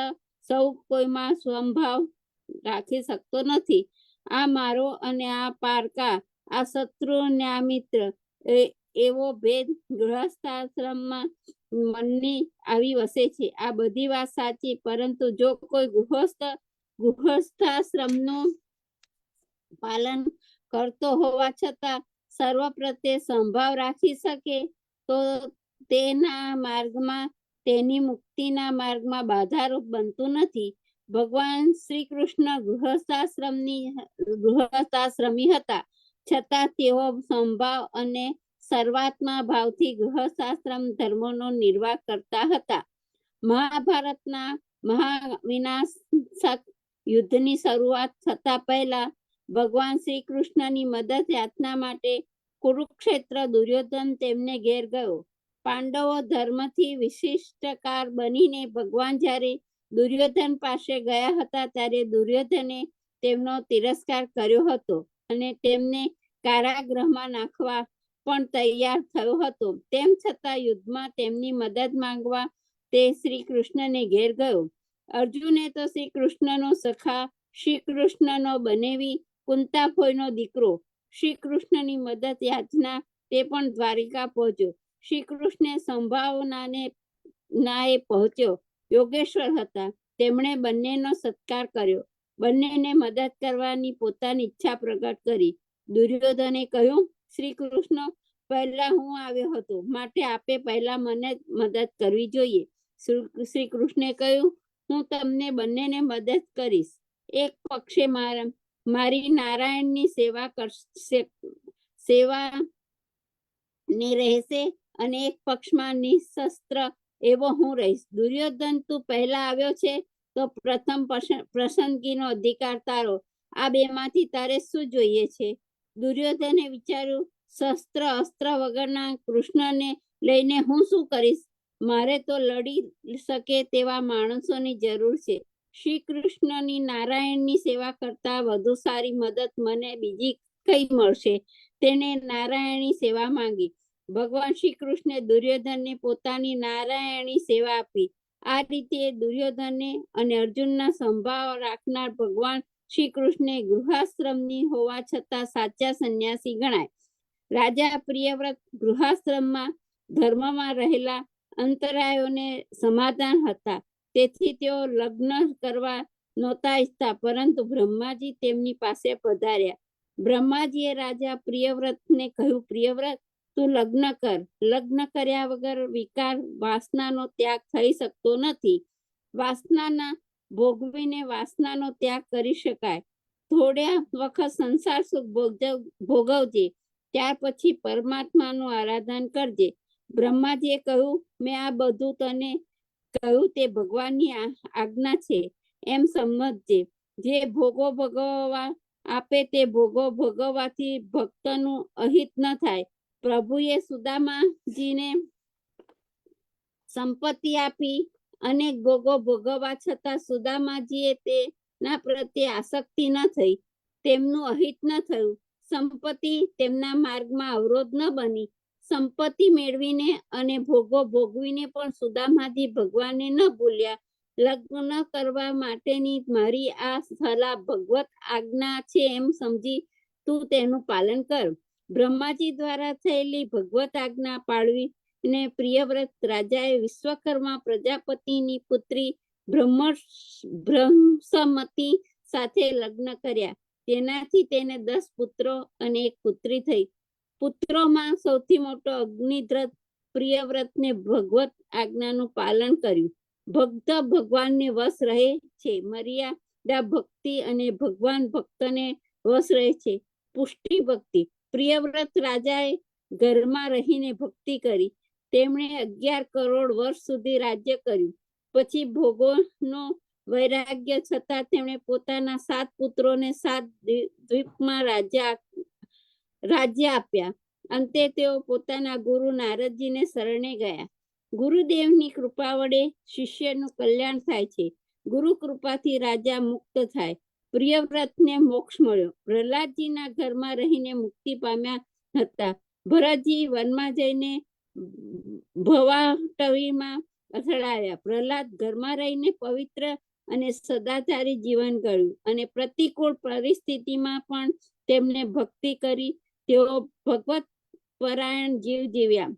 સૌ કોઈમાં સ્વભાવ રાખી શકતો નથી. આ મારો અને આ પારકા, આ શત્રુ અને આ મિત્ર, એવો ભેદ ગૃહસ્થાશ્રમમાં મનની આવી વસે છે. આ બધી વાત સાચી, પરંતુ જો કોઈ ગૃહસ્થાશ્રમનું પાલન કરતો હોવા છતાં સર્વ પ્રત્યે સંભાવ રાખી શકે તો તેના માર્ગમાં, તેની મુક્તિના માર્ગમાં બાધારૂપ બનતું નથી. ભગવાન શ્રી કૃષ્ણ ગૃહસ્થાશ્રમી હતા, છતાં તેઓ સંભાવ અને સર્વાત્મા ભાવથી ગૃહસ્થાશ્રમ ધર્મનો નિર્વાહ કરતા હતા. મહાભારતના મહાવિનાશક યુદ્ધની શરૂઆત થતા પહેલા ભગવાન શ્રી કૃષ્ણની મદદ યાચના માટે કુરુક્ષેત્ર દુર્યોધન તેમને ઘેર ગયો. પાંડવો ધર્મથી વિશિષ્ટકાર બનીને ભગવાન જ્યારે દુર્યોધન પાસે ગયા હતા ત્યારે દુર્યોધને તેમનો તિરસ્કાર કર્યો હતો અને તેમને કારાગૃહમાં નાખવા પણ તૈયાર થયો હતો. તેમ છતાં યુદ્ધમાં તેમની મદદ માંગવા તે શ્રી કૃષ્ણને ઘેર ગયો અર્જુને તો શ્રી કૃષ્ણનો સખા, શ્રી કૃષ્ણનો બનેવી કુંતાફોઈનો દીકરો. શ્રી કૃષ્ણની મદદ યાચના તે પણ દ્વારિકા પહોંચ્યો. શ્રી કૃષ્ણે સંભાવનાને નાએ પહોંચ્યો. યોગેશ્વર હતા, તેમણે બંનેનો સત્કાર કર્યો. બંનેને મદદ કરવાની પોતાની ઈચ્છા પ્રગટ કરી. દુર્યોધને કહ્યું, શ્રી કૃષ્ણ પહેલા હું આવ્યો હતો, માટે આપે પહેલા મને મદદ કરવી જોઈએ. શ્રી કૃષ્ણે કહ્યું, હું તમને બંનેને મદદ કરીશ. એક પક્ષે મારી નારાયણની સેવા ની રહેશે અને એક પક્ષમાં નિશસ્ત્ર એવો હું રહીશ. દુર્યોધન, તું પહેલા આવ્યો છે તો પ્રથમ પસંદગીનો અધિકાર તારો. આ બેમાંથી તારે શું જોઈએ છે? દુર્યોધને વિચાર્યું, શસ્ત્ર અસ્ત્ર વગરના કૃષ્ણને લઈને હું શું કરીશ? મારે તો લડી શકે તેવા માણસોની જરૂર છે. શ્રી કૃષ્ણની નારાયણની સેવા કરતા વધુ સારી મદદ મને બીજી કઈ મળશે? તેને નારાયણની સેવા માંગી. ભગવાન શ્રી કૃષ્ણે દુર્યોધનને પોતાની નારાયણી સેવા આપી. આ રીતે દુર્યોધનને અને અર્જુનના સંભાવ રાખનાર ભગવાન શ્રી કૃષ્ણે ગૃહાશ્રમની હોવા છતાં સાચા સંન્યાસી ગણાય. રાજા પ્રિયવ્રત ગૃહાશ્રમમાં ધર્મમાં રહેલા અંતરાયોને સમાધાન હતા, તેથી તેઓ લગ્ન કરવા નહોતા ઈચ્છતા, પરંતુ બ્રહ્માજી તેમની પાસે પધાર્યા. બ્રહ્માજીએ રાજા પ્રિયવ્રતને કહ્યું, પ્રિયવ્રત, તું લગ્ન કર. લગ્ન કર્યા વગર વિકાર વાસનાનો ત્યાગ થઈ શકતો નથી. વાસનાના ભોગવીને વાસનાનો ત્યાગ કરી શકાય. થોડા વખત સંસાર સુખ ભોગવજે, ત્યાર પછી પરમાત્માનું આરાધન કરજે. બ્રહ્માજીએ કહ્યું, મેં આ બધું તને કહ્યું તે ભગવાનની આજ્ઞા છે એમ સમજજે. જે ભોગો ભોગવવા આપે તે ભોગો ભોગવવાથી ભક્તનું અહિત ન થાય. પ્રભુએ સુદામાજીને સંપત્તિ આપી અનેક ભોગો ભોગવવા છતાં સુદામાજીએ તેના પ્રત્યે આસક્તિ ન થઈ, તેમનું અહિત ન થયું. સંપત્તિ તેમના માર્ગમાં અવરોધ ન બની. સંપત્તિ મેળવીને અને ભોગો ભોગવીને પણ સુદામાજી ભગવાનને ન ભૂલ્યા. લગ્ન કરવા માટેની મારી આ સલાહ ભગવત આજ્ઞા છે એમ સમજી તું તેનું પાલન કર. બ્રહ્માજી દ્વારા થયેલી ભગવત આજ્ઞા પાળવી ને પ્રિયવ્રત રાજાએ વિશ્વકર્મા પ્રજાપતિની પુત્રી બ્રહ્મસમતી સાથે લગ્ન કર્યા. તેનાથી તેને 10 પુત્રો અને 1 પુત્રી થઈ. પુત્રોમાં સૌથી મોટો અગ્નિદ્રથ પ્રિયવ્રતને ભગવત આજ્ઞાનું પાલન કર્યું. ભક્ત ભગવાનને વશ રહે છે. મર્યાદા ભક્તિ અને ભગવાન ભક્તને વશ રહે છે. પુષ્ટિ ભક્તિ. પ્રિયવ્રત રાજાએ ઘરમાં રહીને ભક્તિ કરી. તેમણે 11 કરોડ વર્ષ સુધી રાજ્ય કર્યું. પછી ભોગોનો વૈરાગ્ય છતાં તેમણે પોતાના 7 પુત્રોને 7 દ્વીપમાં રાજ્ય આપ્યા. અંતે તેઓ પોતાના ગુરુ નારદજીને શરણે ગયા. ગુરુદેવની કૃપા વડે શિષ્યનું કલ્યાણ થાય છે. ગુરુ કૃપાથી રાજા મુક્ત થાય. પ્રિયવ્રતને મોક્ષ મળ્યો. પ્રહલાદજીના ઘરમાં રહીને મુક્તિ પામ્યા હતા. ભરતજી વનમાં જઈને ભવાટવીમાં અથડાયા. પ્રહલાદ ઘરમાં રહીને પવિત્ર અને સદાચારી જીવન કર્યું અને પ્રતિકૂળ પરિસ્થિતિમાં પણ તેમને ભક્તિ કરી. તેઓ ભગવત પરાયણ જીવ જીવ્યા,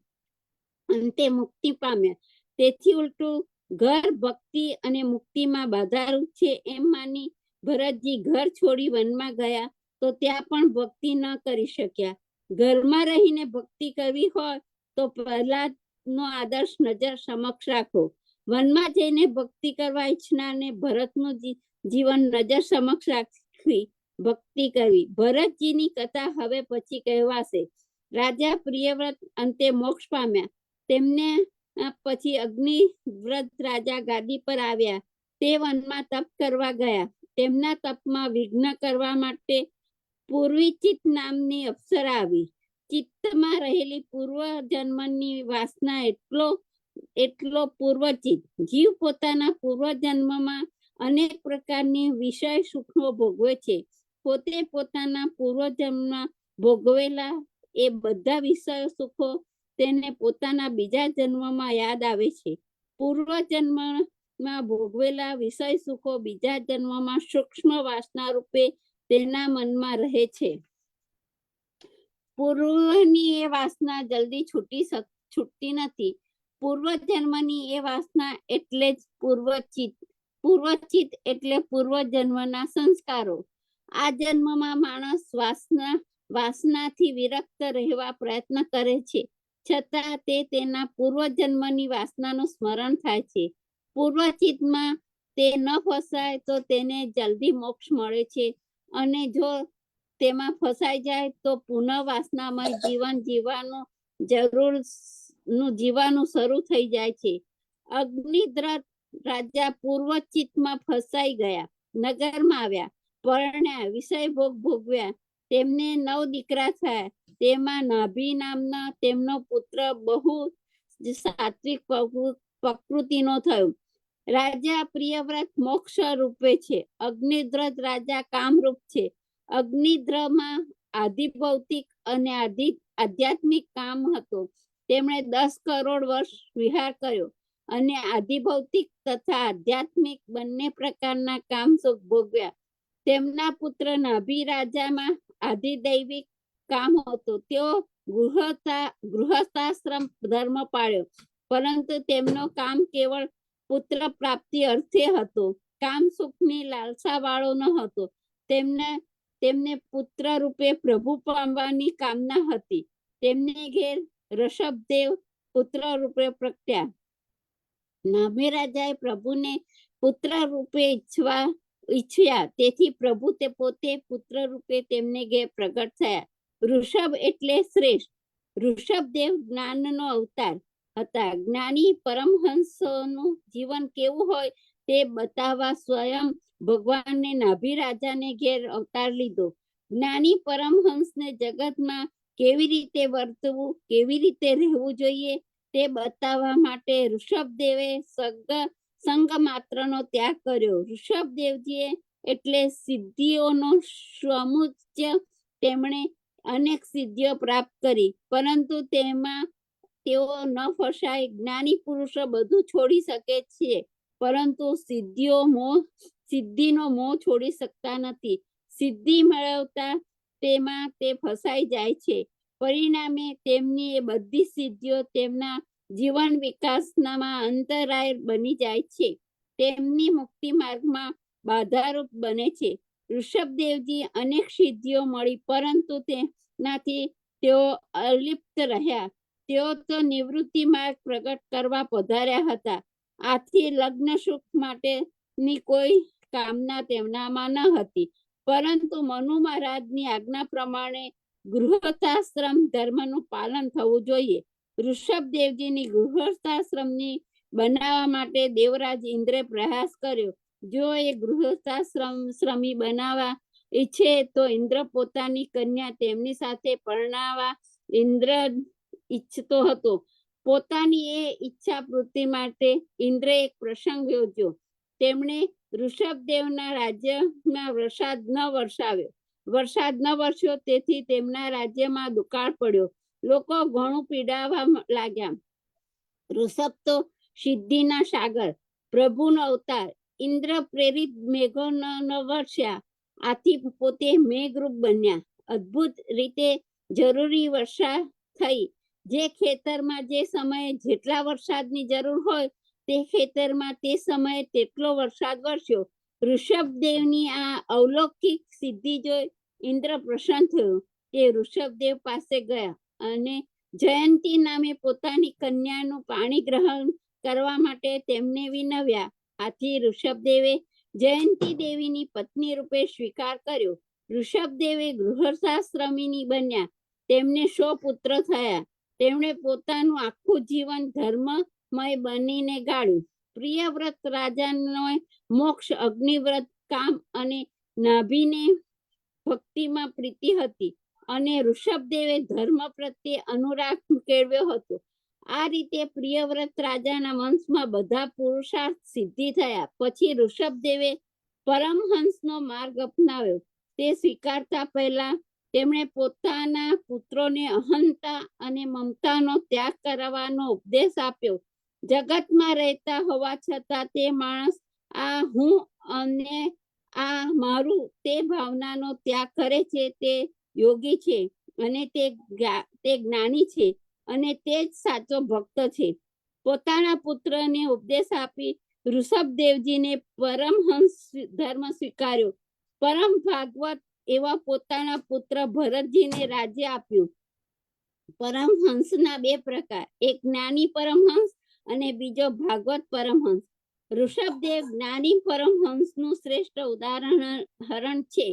અંતે મુક્તિ પામ્યા. તેથી ઉલટું ઘર ભક્તિ અને મુક્તિમાં બાધારૂપ છે એમ માની ભરતજી ઘર છોડી વનમાં ગયા તો ત્યાં પણ ભક્તિ ન કરી શક્યા. ઘરમાં રહીને ભક્તિ કરવી હોય તો પ્રહલાદનો આદર્શ નજર સમક્ષ રાખો. વનમાં જઈને ભક્તિ કરવા ઈચ્છનારને ભરતનું જીવન નજર સમક્ષ રાખવી ભક્તિ કરવી. ભરતજીની કથા હવે પછી કહેવાશે. રાજા પ્રિયવ્રત અંતે મોક્ષ પામ્યા. તેમને પછી અગ્નિવ્રત રાજા ગાદી પર આવ્યા. તે વનમાં તપ કરવા ગયા. તેમના તપમાં વિઘ્ન કરવા માટે પૂર્વીચિત નામની અપ્સરા આવી. ચિત્તમાં રહેલી પૂર્વ જન્મની વાસના એટલો પૂર્વચિત. જીવ પોતાના પૂર્વ જન્મમાં અનેક પ્રકારની વિષય સુખો ભોગવે છે. પોતે પોતાના પૂર્વજન્મમાં ભોગવેલા એ બધા વિષય સુખો તેને પોતાના બીજા જન્મમાં યાદ આવે છે. પૂર્વજન્મ માં ભોગવેલા વિષય સુખો બીજા જન્મમાં સૂક્ષ્મ વાસના રૂપે તેના મનમાં રહે છે. પૂર્વની એ વાસના જલ્દી છૂટતી નથી. પૂર્વજન્મની એ વાસના એટલે જ પૂર્વચિત. પૂર્વચિત એટલે પૂર્વજન્મના સંસ્કારો. આ જન્મમાં માણસ વાસનાથી વિરક્ત રહેવા પ્રયત્ન કરે છે, છતાં તે તેના પૂર્વજન્મની વાસનાનું સ્મરણ થાય છે. પૂર્વચિતમાં તે ન ફસાય તો તેને જલ્દી મોક્ષ મળે છે, અને જો તેમાં ફસાઈ જાય તો પુનઃ વાસનામય જીવન જીવવાનું શરૂ થઈ જાય છે. અગ્નિદ્રથ રાજા પૂર્વચિતમાં ફસાઈ ગયા. નગરમાં આવ્યા, પરણ્યા, વિષય ભોગ ભોગવ્યા. તેમને 9 દીકરા થયા. તેમાં નાભી નામના તેમનો પુત્ર બહુ સાત્વિક પ્રકૃતિનો થયો. રાજા પ્રિયવ્રત મોક્ષ રૂપે છે. અગ્નિદ્રથ રાજા કામરૂપ છે. અગ્નિદ્રમાં આધિભૌતિક અને આધ્યાત્મિક કામ હતો. તેમણે 10 કરોડ વર્ષ વિહાર કર્યો અને આધિભૌતિક તથા આધ્યાત્મિક બંને પ્રકારના કામ સુખ ભોગવ્યા. તેમના પુત્ર નાભી રાજામાં આધિદૈવિક કામ હતો. તેઓ ગૃહસ્થાશ્રમ ધર્મ પાળ્યો, પરંતુ તેમનો કામ કેવળ પુત્ર પ્રાપ્તિ અર્થે હતો. કામ સુખની લાલસા વાળો ન હતો. તેમને પુત્ર રૂપે પ્રભુ પામવાની કામના હતી. તેમને ઘેર ઋષભદેવ પુત્ર રૂપે પ્રગટ્યા. નાભી રાજાએ પ્રભુને પુત્ર રૂપે ઈચ્છ્યા, તેથી પ્રભુ તે પોતે પુત્ર રૂપે તેમને ઘેર પ્રગટ થયા. ઋષભ એટલે શ્રેષ્ઠ. ઋષભદેવ જ્ઞાનનો અવતાર હતા. જ્ઞાની પરમહંસોનું જીવન કેવું હોય તે બતાવવા સ્વયં ભગવાનને નાભી રાજાને ઘેર અવતાર લીધો. જ્ઞાની પરમહંસને જગતમાં કેવી રીતે વર્તવું, કેવી રીતે રહેવું જોઈએ તે બતાવવા માટે ઋષભદેવે સંગ માત્રનો ત્યાગ કર્યો. ઋષભદેવજીએ એટલે સિદ્ધિઓનો સમુચ્ચય. તેમણે અનેક સિદ્ધિઓ પ્રાપ્ત કરી, પરંતુ તેમાં તેઓ ન ફસાય. જ્ઞાની પુરુષો બધું છોડી શકે છે, પરંતુ સિદ્ધિનો મોહ છોડી શકતા નથી. સિદ્ધિ મેળવતા તેમાં તે ફસાઈ જાય છે. પરિણામે તેમની એ બધી સિદ્ધિઓ તેમના જીવન વિકાસમાં અંતરાય બની જાય છે. તેમની મુક્તિ માર્ગમાં બાધારૂપ બને છે. ઋષભદેવજી અનેક સિદ્ધિઓ મળી, પરંતુ તેનાથી તેઓ અલિપ્ત રહ્યા. તેઓ તો નિવૃત્તિ માર્ગ પ્રગટ કરવા પધાર્યા હતા. આથી લગ્ન સુખ માટેની કોઈ કામના તેમનામાં ન હતી, પરંતુ મનુ મહારાજની આજ્ઞા પ્રમાણે ગૃહસ્થાશ્રમ ધર્મનું પાલન થવું જોઈએ. ઋષભદેવજીની ગૃહસ્થાશ્રમની બનાવવા માટે દેવરાજ ઇન્દ્રે પ્રયાસ કર્યો. જો એ ગૃહસ્થાશ્રમી બનાવવા ઈચ્છે તો ઇન્દ્ર પોતાની કન્યા તેમની સાથે પરણાવવા ઇન્દ્ર ઈચ્છતો હતો. પોતાની એ ઈચ્છા પૂર્તિ માટે ઇન્દ્રે એક પ્રસંગ યોજ્યો. તેમણે ઋષભદેવના રાજ્યમાં વરસાદ ન વરસ્યો, તેથી તેમના રાજ્યમાં દુકાળ પડ્યો. લોકો ઘણું પીડાવા લાગ્યા. ઋષભ તો સિદ્ધિના સાગર, પ્રભુનો અવતાર. ઇન્દ્ર પ્રેરિત મેઘો ન વરસ્યા, આથી પોતે મેઘરૂપ બન્યા. અદ્ભુત રીતે જરૂરી વર્ષા થઈ. જે ખેતરમાં જે સમયે જેટલા વરસાદની જરૂર હોય તે ખેતરમાં તે સમયે તેટલો વરસાદ વરસ્યો. ઋષભદેવની આ અલૌકિક સિદ્ધિ જોઈ ઇન્દ્ર પ્રસન્ન થયો. તે ઋષભદેવ પાસે ગયા અને જયંતી નામે પોતાની કન્યાનું પાણી ગ્રહણ કરવા માટે તેમને વિનવ્યા. આથી ઋષભદેવે જયંતી દેવીની પત્ની રૂપે સ્વીકાર કર્યો. ઋષભદેવે ગૃહસ્થાશ્રમીની બન્યા. તેમને 100 પુત્ર થયા. તેમણે પોતાનું આખું જીવન ધર્મમય બનીને ગાળ્યું. પ્રિયવ્રત રાજાનો મોક્ષ, અગ્નિવ્રત કામ અને નાભીને ભક્તિમાં પ્રીતિ હતી, અને ઋષભદેવે ધર્મ પ્રત્યે અનુરાગ કેળવ્યો હતો. આ રીતે પ્રિયવ્રત રાજાના વંશમાં બધા પુરુષાર્થ સિદ્ધિ થયા. પછી ઋષભદેવે પરમહંસનો માર્ગ અપનાવ્યો. તે સ્વીકારતા પહેલા તેમણે પોતાના પુત્રોને અહંતા અને મમતાનો ત્યાગ કરવાનો ઉપદેશ આપ્યો. જગતમાં રહેતા હોવા છતાં તે માણસ આ હું અને આ મારું તે ભાવનાનો ત્યાગ કરે છે તે યોગી છે અને તે જ્ઞાની છે અને તે જ સાચો ભક્ત છે. પોતાના પુત્રને ઉપદેશ આપી ઋષભદેવજીને પરમહંસ ધર્મ સ્વીકાર્યો. પરમ ભાગવત એવા પોતાના પુત્ર ભરતજીને રાજ્ય આપ્યું. પરમહંસના બે પ્રકાર, એક જ્ઞાની પરમહંસ અને બીજો ભાગવત પરમહંસ. ઋષભદેવ જ્ઞાની પરમહંસનું શ્રેષ્ઠ ઉદાહરણ છે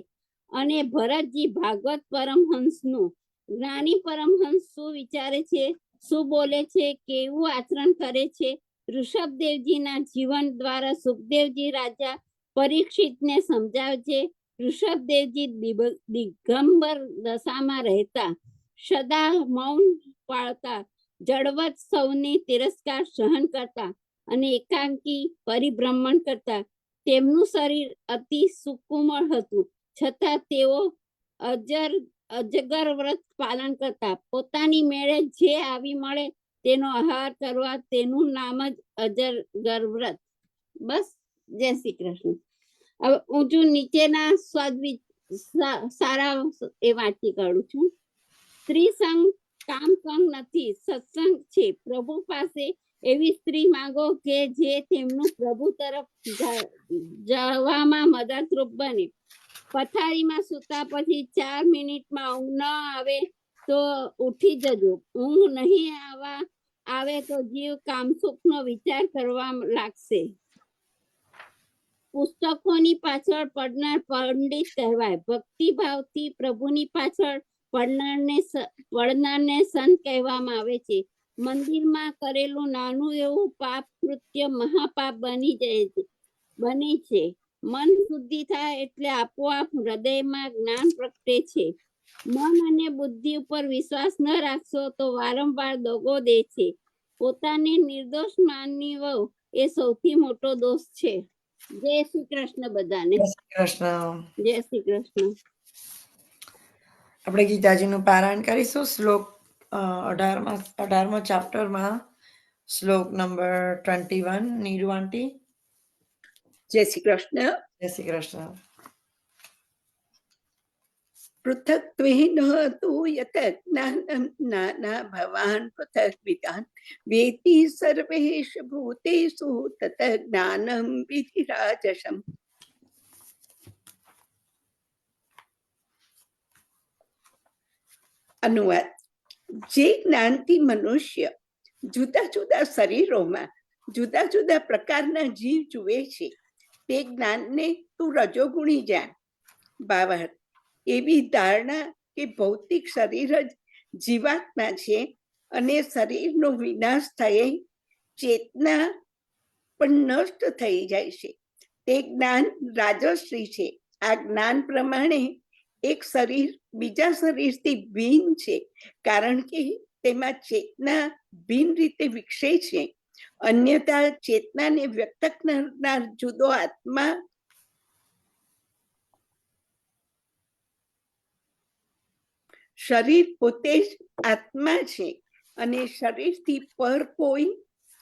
અને ભરતજી ભાગવત પરમહંસનું. જ્ઞાની પરમહંસ શું વિચારે છે, શું બોલે છે, કેવું આચરણ કરે છે, ઋષભદેવજીના જીવન દ્વારા સુખદેવજી રાજા પરીક્ષિતને સમજાવે છે. ઋષભદેવજી દિગંબર દશામાં રહેતા, સદા મૌન પાળતા, જડવત સૌની તિરસ્કાર સહન કરતા અને એકાંકી પરિભ્રમણ કરતા. તેમનું શરીર અતિ સુકુમળ હતું, છતાં તેઓ અજગર વ્રત પાલન કરતા. પોતાની મેળે જે આવી મળે તેનો આહાર કરવા, તેનું નામ જ અજગર વ્રત. બસ. જય શ્રી કૃષ્ણ. હવે હું જો નીચેના સારા એ વાંચી કાઢું છું. સ્ત્રી સંગ કામ સંગ નથી, સત્સંગ છે. પ્રભુ પાસે એવી સ્ત્રી માંગો કે જે તેમનું પ્રભુ તરફ જવામાં મદદરૂપ બને. પથારીમાં સૂતા પછી 4 મિનિટમાં ઊંઘ ન આવે તો ઉઠી જજો. ઊંઘ નહીં આવે તો જીવ કામસુખનો વિચાર કરવા લાગશે. પુસ્તકોની પાછળ પડનાર પંડિત કહેવાય. ભક્તિભાવથી પ્રભુની પાછળ પડનારને સંત કહેવામાં આવે છે. મંદિરમાં કરેલું નાનું એવું પાપ કૃત્ય મહાપાપ બની છે. મન શુદ્ધિ થાય એટલે આપોઆપ હૃદયમાં જ્ઞાન પ્રગટે છે. મન અને બુદ્ધિ ઉપર વિશ્વાસ ન રાખશો તો વારંવાર દગો દે છે. પોતાને નિર્દોષ માનવો એ સૌથી મોટો દોષ છે. જય શ્રી કૃષ્ણ બધાને. જય શ્રી કૃષ્ણ. જય શ્રી કૃષ્ણ. આપણે ગીતાજીનું પારાયણ કરીશું. શ્લોક 18મા ચેપ્ટરમાં શ્લોક નંબર 21. નીરુ આંટી. જય શ્રી કૃષ્ણ. જય શ્રી કૃષ્ણ. પૃથક્ત્વેન તુ યત જ્ઞાનમ નાના ભવાન પૃથગ્વિદાન વેતિ સર્વેષુ ભૂતેષુ તત જ્ઞાનમ વિધિ રાજસમ. અનુવાદ. જે જ્ઞાનથી મનુષ્ય જુદા જુદા શરીરોમાં જુદા જુદા પ્રકારના જીવ જુએ છે તે જ્ઞાનને તું રજોગુણી જાણ. ભાવાર્થ. એવી ધારણા કે ભૌતિક શરીર જ જીવાત્મા છે અને શરીરનો વિનાશ થયે ચેતના પણ નષ્ટ થઈ જાય છે તે જ્ઞાન રાજશ્રી છે. આ જ્ઞાન પ્રમાણે એક શરીર બીજા શરીરથી ભિન્ન છે કારણ કે તેમાં ચેતના ભિન્ન રીતે વિકસે છે. અન્યથા ચેતનાને વ્યક્ત કરનાર જુદો આત્મા શરીર પોતે જ આત્મા છે અને શરીરથી પર કોઈ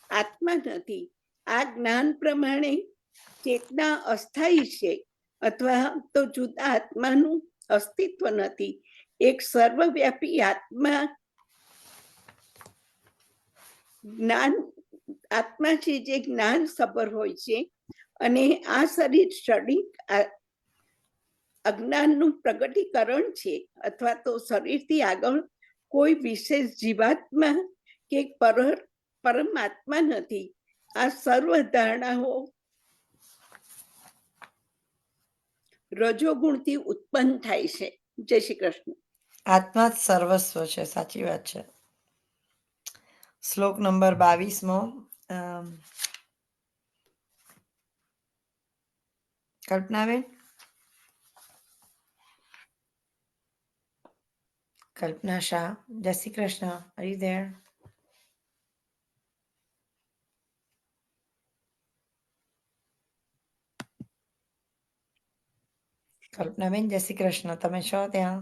આત્મા નથી. આ જ્ઞાન પ્રમાણે ચેતના અસ્થાયી છે અથવા તો જુદા આત્માનું અસ્તિત્વ નથી. એક સર્વવ્યાપી આત્મા છે જે જ્ઞાન સભર હોય છે અને આ શરીર અજ્ઞાનનું પ્રગટીકરણ છે અથવા તો શરીરથી આગળ કોઈ વિશેષ જીવાત્મા કે પરમાત્મા નથી. આ સર્વ ધારણાઓ રજોગુણથી ઉત્પન્ન થાય છે. જય શ્રી કૃષ્ણ. આત્મા જ સર્વસ્વ છે. સાચી વાત છે. શ્લોક નંબર 22મો. કલ્પનાબેન. કલ્પના શાહ. જય Shri Krishna. Are you there? Kalpanaben જય શ્રી કૃષ્ણ. તમે છો ત્યાં?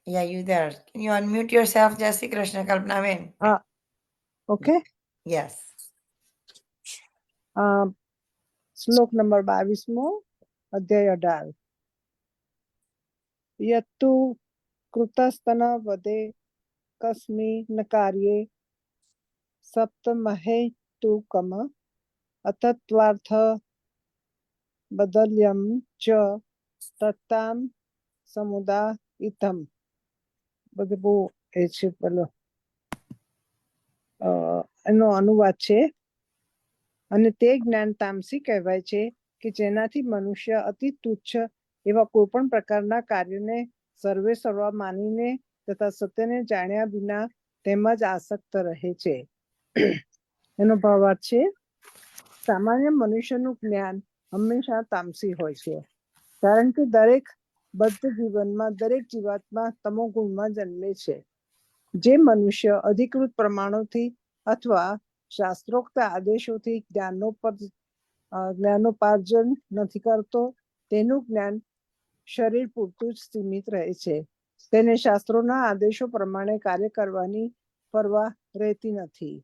Yeah, you there. Can you unmute yourself, Jai Shri Krishna, Kalpanaben? Okay. Yes. શ્લોક નંબર 22મો, અધ્યાય 18. યત્તુ કૃતસ્તન વદે કસ્મિન કાર્યે સપ્તમહેતુકમ અતત્વાર્થ બદલ્યમ ચ તત્તામ સમુદાયિતમ. બધું બહુ એ છે પેલો એનો અનુવાદ છે. અને તે જ્ઞાન તામસી કહેવાય છે કે જેનાથી મનુષ્ય અતિ તુચ્છ એવા કોઈ પણ પ્રકારના કાર્યને સર્વે સર્વા માનીને તથા સત્યને જાણ્યા વિના તેમજ આસક્ત રહે છે. એનો ભાવાર્થ છે, સામાન્ય મનુષ્યનું જ્ઞાન હંમેશા તામસી હોય છે, કારણ કે દરેક બદ્ધ જીવનમાં દરેક જીવાત્મા તમોગુણમાં જન્મે છે. જે મનુષ્ય અધિકૃત પ્રમાણોથી અથવા શાસ્ત્રોક્ત આદેશોથી જ્ઞાનોપાર્જન નથી કરતો, તેનું જ્ઞાન શરીર પૂરતું જ સીમિત રહે છે. તેને શાસ્ત્રોના આદેશો પ્રમાણે કાર્ય કરવાની પરવા રહેતી નથી.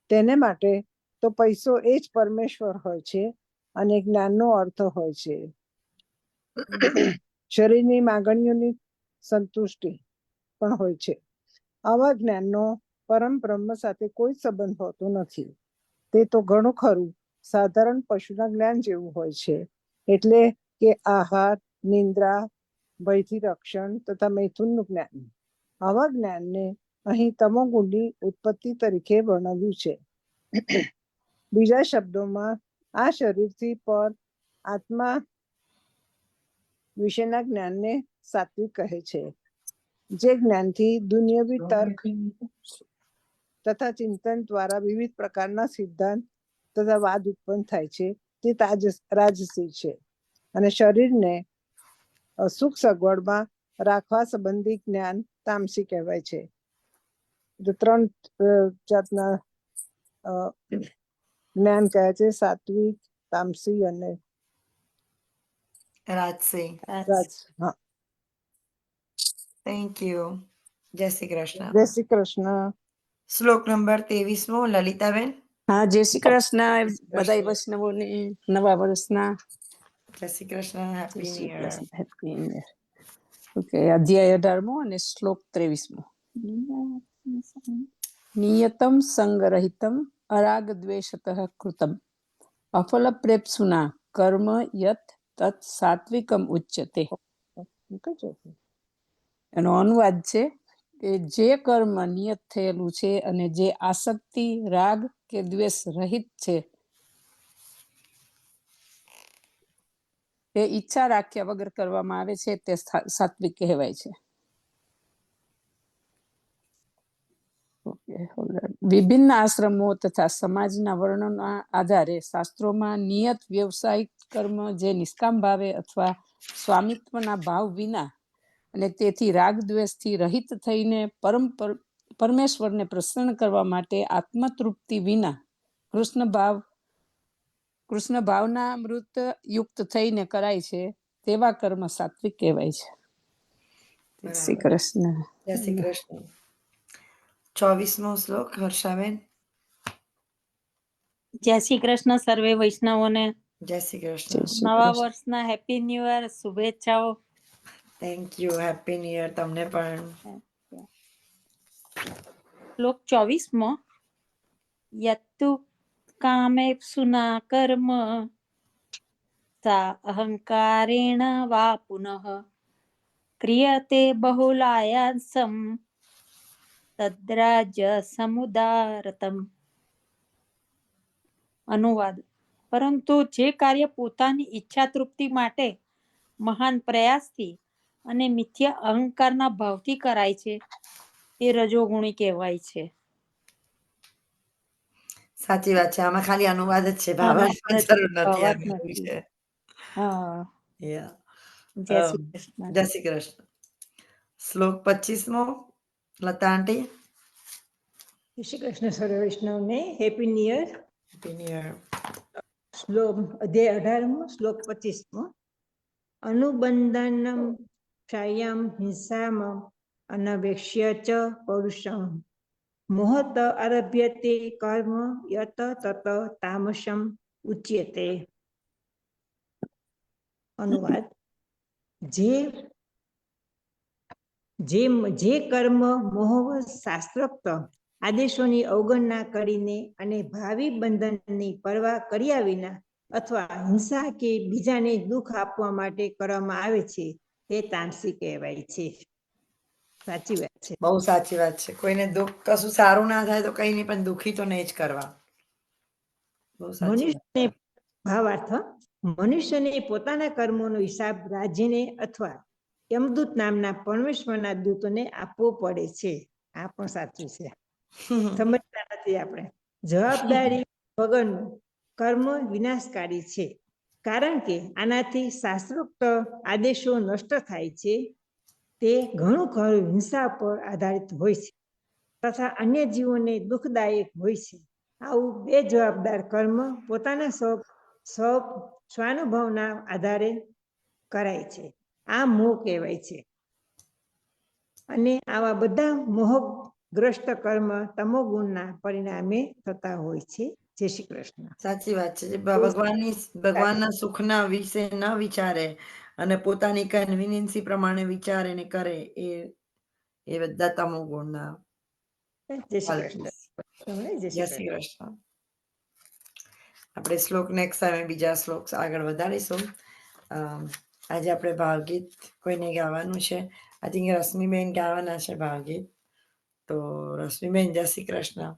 તેને માટે તો પૈસો એ જ પરમેશ્વર હોય છે અને જ્ઞાનનો અર્થ હોય છે. શરીરની માંગણીઓની સંતુષ્ટિ પણ હોય છે. આવા જ્ઞાનનો પરમ બ્રહ્મ સાથે કોઈ સંબંધ હોતો નથી. તે તો ઘણું ખરું સાધારણ પશુના જ્ઞાન જેવું હોય છે. એટલે કે આહાર, નિંદ્રા, ભયથી રક્ષણ તથા મૈથુનનું જ્ઞાન. આવા જ્ઞાનને અહીં તમોગુણની ઉત્પત્તિ તરીકે વર્ણવ્યું છે. બીજા શબ્દોમાં આ શરીરથી પર આત્મા વિશેના જ્ઞાનને સાત્વિક કહે છે. જે જ્ઞાનથી દુન્યવી તર્ક તથા ચિંતન દ્વારા વિવિધ પ્રકારના સિદ્ધાંત તથા વાદ ઉત્પન્ન થાય છે, તે રાજસી છે. અને શરીરને સુખ સગવડમાં રાખવા સંબંધી જ્ઞાન તામસી કહેવાય છે. ત્રણ જાતના જ્ઞાન કહે છે, સાત્વિક, તામસી અને Rajsi. રાજ. હા, Thank you. Jai Shri Krishna. જય શ્રી કૃષ્ણ. શ્લોક નંબર 23મો, લલિતાબેન. હા, જય શ્રી કૃષ્ણ બધા કૃષ્ણ. વૈષ્ણવોને નવા વર્ષના. જય શ્રી કૃષ્ણ. જય Happy New Shri Year. Krishna. Happy new year. Okay, અધ્યાય 18મો અને શ્લોક 23મો. નિયતમ સંગરહિતમ અરાગ દ્વેષતઃ કૃતમ અફલ પ્રેપ્સુના કર્મ યત તત સાત્વિકમ ઉચ્યતે. એનો અનુવાદ છે કે જે કર્મ નિયત થયેલું છે અને જે આસક્તિ, રાગ કે દ્વેષ રહિત છે, એ ઈચ્છા રાખ્યા વગર કરવામાં આવે છે, તે સાત્વિક કહેવાય છે. વિભિન્ન આશ્રમો તથા સમાજના વર્ણનના આધારે શાસ્ત્રોમાં નિયત વ્યવસાયિક કર્મ જે નિષ્કામ ભાવે અથવા સ્વામિત્વના ભાવ વિના અને તેથી રાગ દ્વેષથી રહિત થઈને પરમેશ્વરને પ્રસન્ન કરવા માટે આત્મતૃપ્તિ વિના કૃષ્ણ ભાવના અમૃત યુક્ત થઈને કરાય છે, તેવા કર્મ સાત્વિક કહેવાય છે. જય શ્રી કૃષ્ણ. જય શ્રી કૃષ્ણ. 24મો શ્લોક, હર્ષાબેન. જય શ્રી કૃષ્ણ સર્વે વૈષ્ણવોને. જય શ્રી જય કૃષ્ણ. શ્રી નવા કૃષ્ણ. વર્ષના હેપી ન્યુ યર, શુભેચ્છાઓ. Thank you. Happy new year તમને પણ. શ્લોક 24મો. યત્તુ કામેપ્સુના કર્મ સા અહંકારેણ વા પુનઃ ક્રિયતે બહુલાયાસમ તદ્રાજ્ય સમુદારતમ. અનુવાદ. પરંતુ જે કાર્ય પોતાની ઈચ્છા તૃપ્તિ માટે મહાન પ્રયાસથી અને મિથ્યા અહંકારના ભાવથી કરાય છે, તે રજોગુણી કહેવાય છે. સાચી વાત છે. આમાં ખાલી અનુવાદ જ છે, અનુવાદ ભાવાર્થની જ જરૂર છે, નથી. ભાવાર્થ એમ એવું નથી. છે. હા, Yeah. જય શ્રી કૃષ્ણ. જય શ્રી કૃષ્ણ. શ્લોક 25મો, લતા આંટી. જય શ્રી કૃષ્ણ સર્વે વૈષ્ણવને happy new year. Happy new year. શ્લોક અધ્યાય 18મો શ્લોક 25મો. અનુબંધનમ ક્ષાયામ હિંસામ અનવેક્ષ્ય ચ પૌરુષમ મોહત આરભ્યતે કર્મ યત તત તામસમ ઉચ્યતે. અનુવાદ: જે કર્મ મોહવશ શાસ્ત્રોક્ત આદેશોની અવગણના કરીને અને ભાવિ બંધનની પરવા કર્યા વિના અથવા હિંસા કે બીજાને દુઃખ આપવા માટે કરવામાં આવે છે તે તામસી કહેવાય છે. સાચી વાત છે. બહુ સાચી વાત છે. કોઈને દુઃખ કશું સારું ના થાય તો કઈ નહીં, પણ દુઃખી તો નહીં જ કરવા. બહુ સાચી વાત. મનુષ્યને ભાવાર્થ મનુષ્યને પોતાના કર્મોનો હિસાબ રાજ્યને અથવા યમદૂત નામના પરમેશ્વરના દૂતોને આપવો પડે છે. આ પણ સાચું છે. સમજતા નથી આપણે. જવાબદારી વગરનું કર્મ વિનાશકારી છે, કારણ કે આનાથી શાસ્ત્રોક્ત આદેશો નષ્ટ થાય છે. તે ઘણું ખરું હિંસા પર આધારિત હોય છે તથા અન્ય જીવોને દુઃખદાયક હોય છે. આવું બેજવાબદાર કર્મ પોતાના સ્વાનુભવના આધારે કરાય છે. આ મોહ કહેવાય છે. અને આવા બધા મોહગ્રસ્ત કર્મ તમોગુણના પરિણામે થતા હોય છે. જય શ્રી કૃષ્ણ. સાચી વાત છે. જે ભગવાનના સુખના વિશે ન વિચારે અને પોતાની કન્વિનિયન્સી પ્રમાણે વિચારે ને કરે એ બધા તમો ગુણના. જય શ્રી કૃષ્ણ. જય શ્રી કૃષ્ણ. આપણે શ્લોક નેક્સ્ટ ટાઈમે બીજા શ્લોક આગળ વધારીશું. આજે આપણે ભાવગીત કોઈને ગાવાનું છે. આઈ થિંક રશ્મિબેન ગાવાના છે ભાવગીત. તો રશ્મિબેન, જય શ્રી કૃષ્ણ.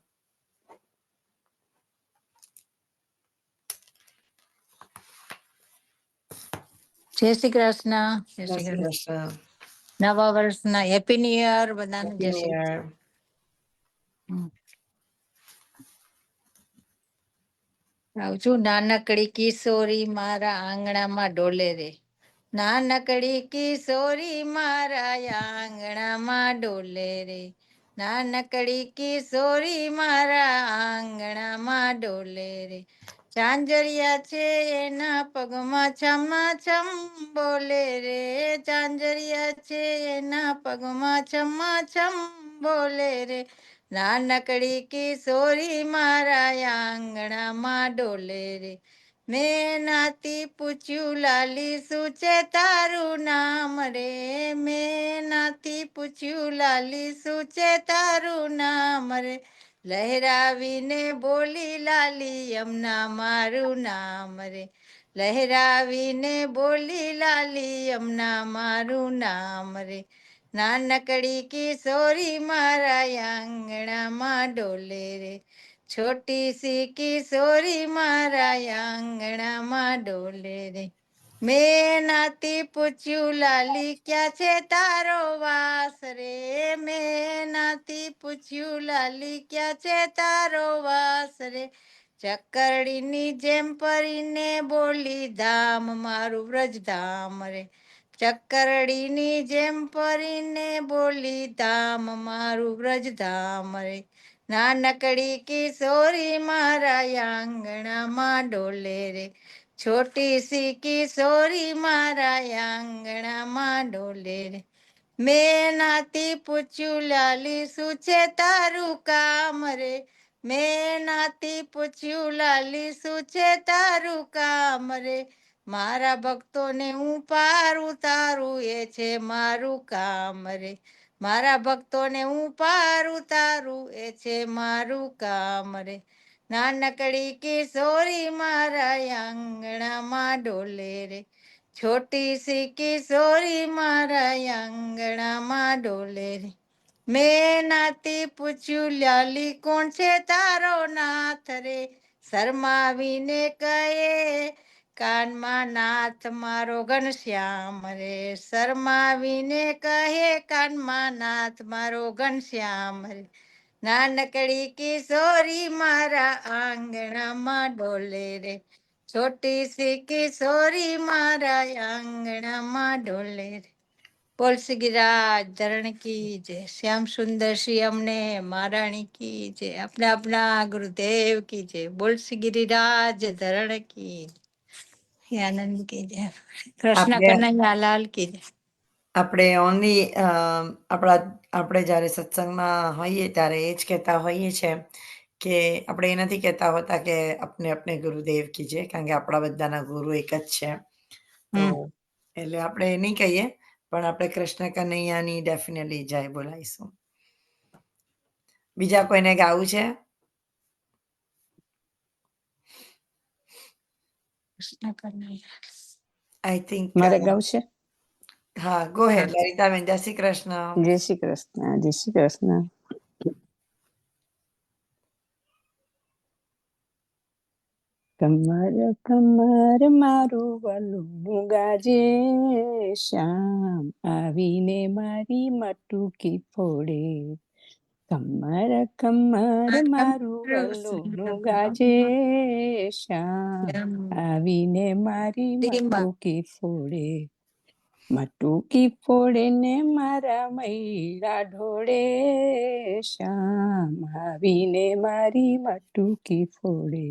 જય શ્રી કૃષ્ણ. જય શ્રી કૃષ્ણ. નવા વર્ષના હેપી ન્યુ યર બધાને. જય શ્રી કૃષ્ણ. આવું છું. નાનકડી કિશોરી મારા આંગણામાં ડોલે રે, નાનકડી કિશોરી મારા આંગણામાં ડોલે રે, નાનકડી કિશોરી મારા આંગણામાં ડોલે રે, ચાંજરિયા છે એના પગમાં છમ છમ બોલે રે, ચાંજરિયા છે એના પગમાં છમ છમ બોલે રે, નાનકડી કિશોરી મારા આંગણામાં ડોલે રે, મેં નાતી પૂછ્યું લાલી શું છે તારું નામ રે, મેં નાતી પૂછ્યું લાલી શું છે તારું નામ રે, લહેરાવીને બોલી લાલી યમુના મારું નામ રે, લહેરાવીને બોલી લાલી યમુના મારું નામ રે, નાનકડી કિશોરી મારા આંગણામાં ડોલે રે, છોટી સી કિશોરી મારા આંગણામાં ડોલે રે, મેં નાતી પૂછ્યું લાલી ક્યાં છે તારો વાસ રે, મેં નાતી પૂછ્યું લાલી ક્યાં છે તારો વાસ રે, ચકરડીની જેમ પરીને બોલી ધામ મારું વ્રજધામ રે, ચકરડીની જેમ પરીને બોલી ધામ મારું વ્રજધામ રે, નાનકડી કિશોરી મારા આંગણામાં ડોલે રે, છોટી સી કિશોરી મારા આંગણામાં ડોલે રે, મેં નાતી પૂછ્યું લાલી શું છે તારું કામ રે, મેં નાતી પૂછ્યું લાલી શું છે તારું કામ રે, મારા ભક્તોને હું પાર ઉતારું એ છે મારું કામ રે, મારા ભક્તોને હું પાર ઉતારું એ છે મારું કામ રે, નાનકડી કિશોરી મારા આંગણામાં ડોલે રે, છોટી સી કિશોરી મારા આંગણામાં ડોલે રે, મેં નાતી પૂછ્યું લાલી કોણ છે તારો નાથ રે, શરમાવીને કહે કાનમાં નાથ મારો ઘનશ્યામ રે, શરમાવીને કહે કાનમાં નાથ મારો ઘનશ્યામ રે, નાનકડી કિશોરી મારા આંગણામાં ડોલે રે, છોટી સી કિશોરી મારા આંગણામાં ડોલે રે, બોલ શ્રી ગિરિરાજ ધરણ કી જય, શ્યામ સુંદર શ્રી અમને મહારાણી કી જય, अपना अपना गुरुदेव की जय, बोल श्री गिरिराज धरण की, आनंद की जय, कृष्ण कन्हैया लाल की जय. આપણે ઓનલી આપણે જ્યારે સત્સંગમાં હોઈએ ત્યારે એ જ કહેતા હોઈએ છે કે આપણે એ નથી કહેતા હોતા કે अपने ગુરુદેવ કીજે, કારણ કે આપણા બધાના ગુરુ એક જ છે. તો એટલે આપણે એ નહીં કહીએ, પણ આપણે કૃષ્ણ કનૈયાની ડેફિનેટલી જય બોલાવીશું. બીજા કોઈને ગાવું છે? કૃષ્ણ કનૈયા. આઈ થિંક મારે ગાવું છે? હા, ગો હેડ લલિતાબેન. જય શ્રી કૃષ્ણ. જય શ્રી કૃષ્ણ, જય શ્રી કૃષ્ણ. કમર કમર મારું વલું ગાજે, શ્યામ આવીને મારી મટુકી ફોડે. કમર કમર મારું વલું ગાજે, શ્યામ આવીને મારી મટુકી ફોડે. મટુકી ફોડે ને મારા મૈડા ઢોળે, શ્યામ આવીને મારી મટુકી ફોડે.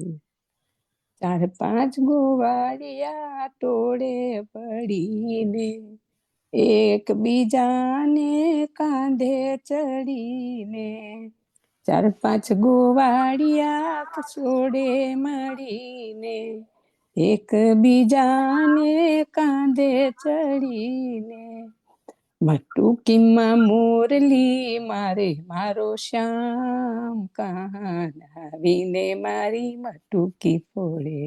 4-5 ગોવાળિયા ટોળે પડીને, એકબીજાને કાંધે ચડીને, 4-5 ગોવાળિયા જોડે મળીને, એકબીજાને કાંધે ચડીને, મટુકીમાં મોરલી મારે મારો શ્યામ, કાન આવીને મારી મટુકી ફોડે.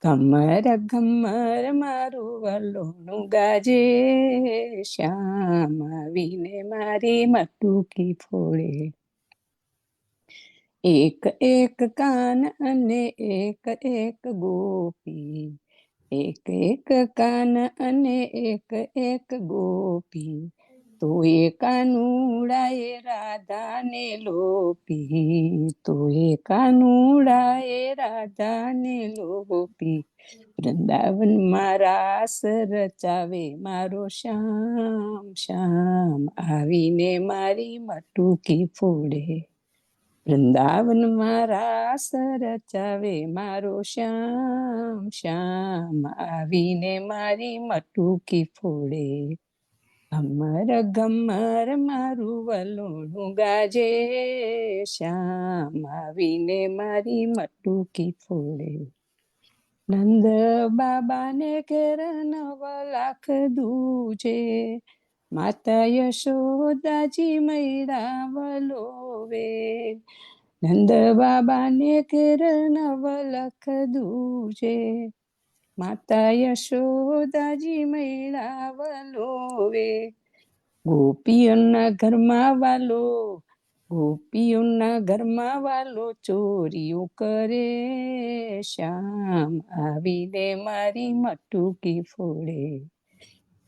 ઘમર ઘમર મારું વલોણું ગાજે, શ્યામ આવીને મારી મટુકી ફોડે. એક એક કાન અને એક એક ગોપી, એક એક કાન અને એક એક ગોપી, તો એ કાનુડાએ રાધાને લોપી, તો એ કાનુડાએ રાધાને લોપી. વૃંદાવનમાં રાસ રચાવે મારો શ્યામ, શ્યામ આવીને મારી મટુકી ફોડે. વૃંદાવનમાં રાસ રચાવે મારો શ્યામ, શ્યામ આવીને મારી મટુકી ફોડે. ઘમર ઘમર મારું વલોણું ગાજે, શ્યામ આવીને મારી મટુકી ફોડે. નંદ બાબાને ઘેર 9 લાખ દૂજે, માતા યશોદાજી મૈડા વલોવે. નંદ બાબાને ઘેર 9 લાખ દૂજે, માતા યશોદાજી મૈડા વલોવે. ગોપીઓના ઘરમાં વાલો, ગોપીઓના ઘરમાં વાલો ચોરીઓ કરે, શ્યામ આવીને મારી મટુકી ફોડે.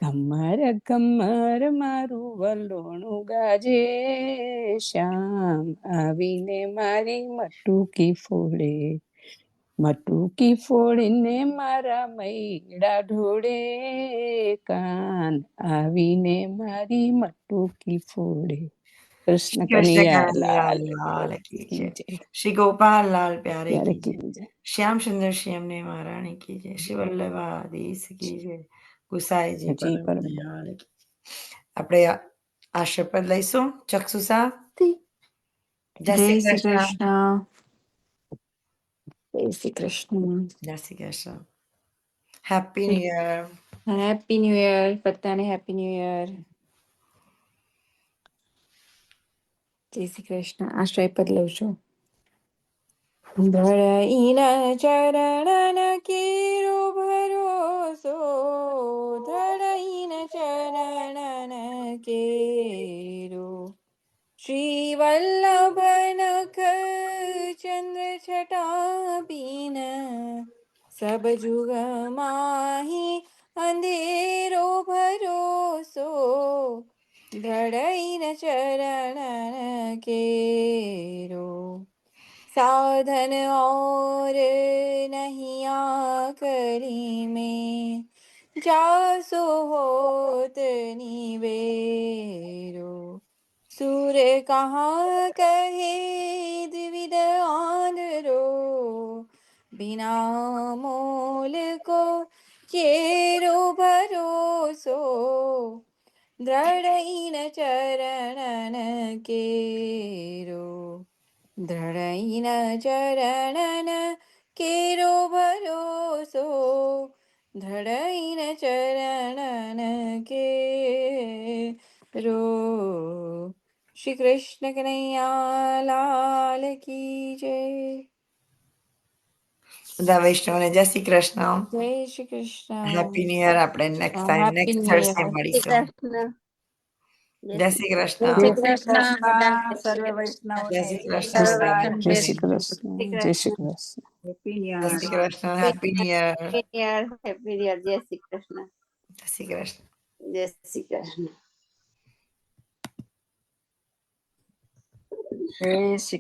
ઘમર ઘમર મારું વલોણું ગાજે, શ્યામ આવીને મારી મટુકી ફોડે. મટુકી ફોડીને મારા મૈડા ઢોળે, કાન આવીને મારી મટુકી ફોડે. કૃષ્ણ કૃષ્ણ કનૈયા કનૈયા લાલ લાલ કી કી જય. જય. શ્રી ગોપાલ લાલ પ્યારે ત્યારે કી જય. કી જય. શ્યામ સુંદર શ્યામ ને મહારાણી કી જય. શ્રી વલ્લભાધીશ કી જય. ગુસાઈજી હજી પરમ પરમ દયાળ કી. આપણે આ શપથ લઈશું. ચક્ષુષા જય જય શ્રી શ્રી કૃષ્ણ. કૃષ્ણ. જય શ્રી કૃષ્ણ. જય Shri Krishna. Happy new year. Happy new year. બધાને હેપી ન્યુ યર. જય શ્રી કૃષ્ણ. આ શ્રીપદ લઉં છું. ધરઈના ચરણ કેરો ભરોસો, ધરઈના ચરણ કેરો. શ્રી વલ્લભ નખ ચંદ્ર છટા બીન, સબ જુગ માહી અંધેરો ભરોસો, ધરઈના ચરણ કેરો. साधन और नहीं आकरी में, जासो होत निबेरो. सूर कहाँ कहे द्विविध आंधरो, बिना मोल को चेरो भरोसो, દ્રઢઈન ચરણન કેરો દ્રઢઈન ચરણન કેરો ભરોસો દ્રઢઈન ચરણન કેરો. શ્રી કૃષ્ણ કનૈયા લાલ કી જય. બધા વૈષ્ણવને જય શ્રી કૃષ્ણ. જય Shri Krishna. Happy new year. આપણે next time Happy next New Thursday Year. મળીશું. જય શ્રી જય કૃષ્ણ. શ્રી જય કૃષ્ણ બધાને. સર્વ જય વૈષ્ણવને શ્રી જય કૃષ્ણ શ્રી બધાને. કૃષ્ણ, જય શ્રી કૃષ્ણ, જય શ્રી કૃષ્ણ. હેપી ન્યુ જય Shri Krishna. Happy new year. Happy year. જય શ્રી કૃષ્ણ. જય શ્રી કૃષ્ણ. જય શ્રી કૃષ્ણ. જય શ્રી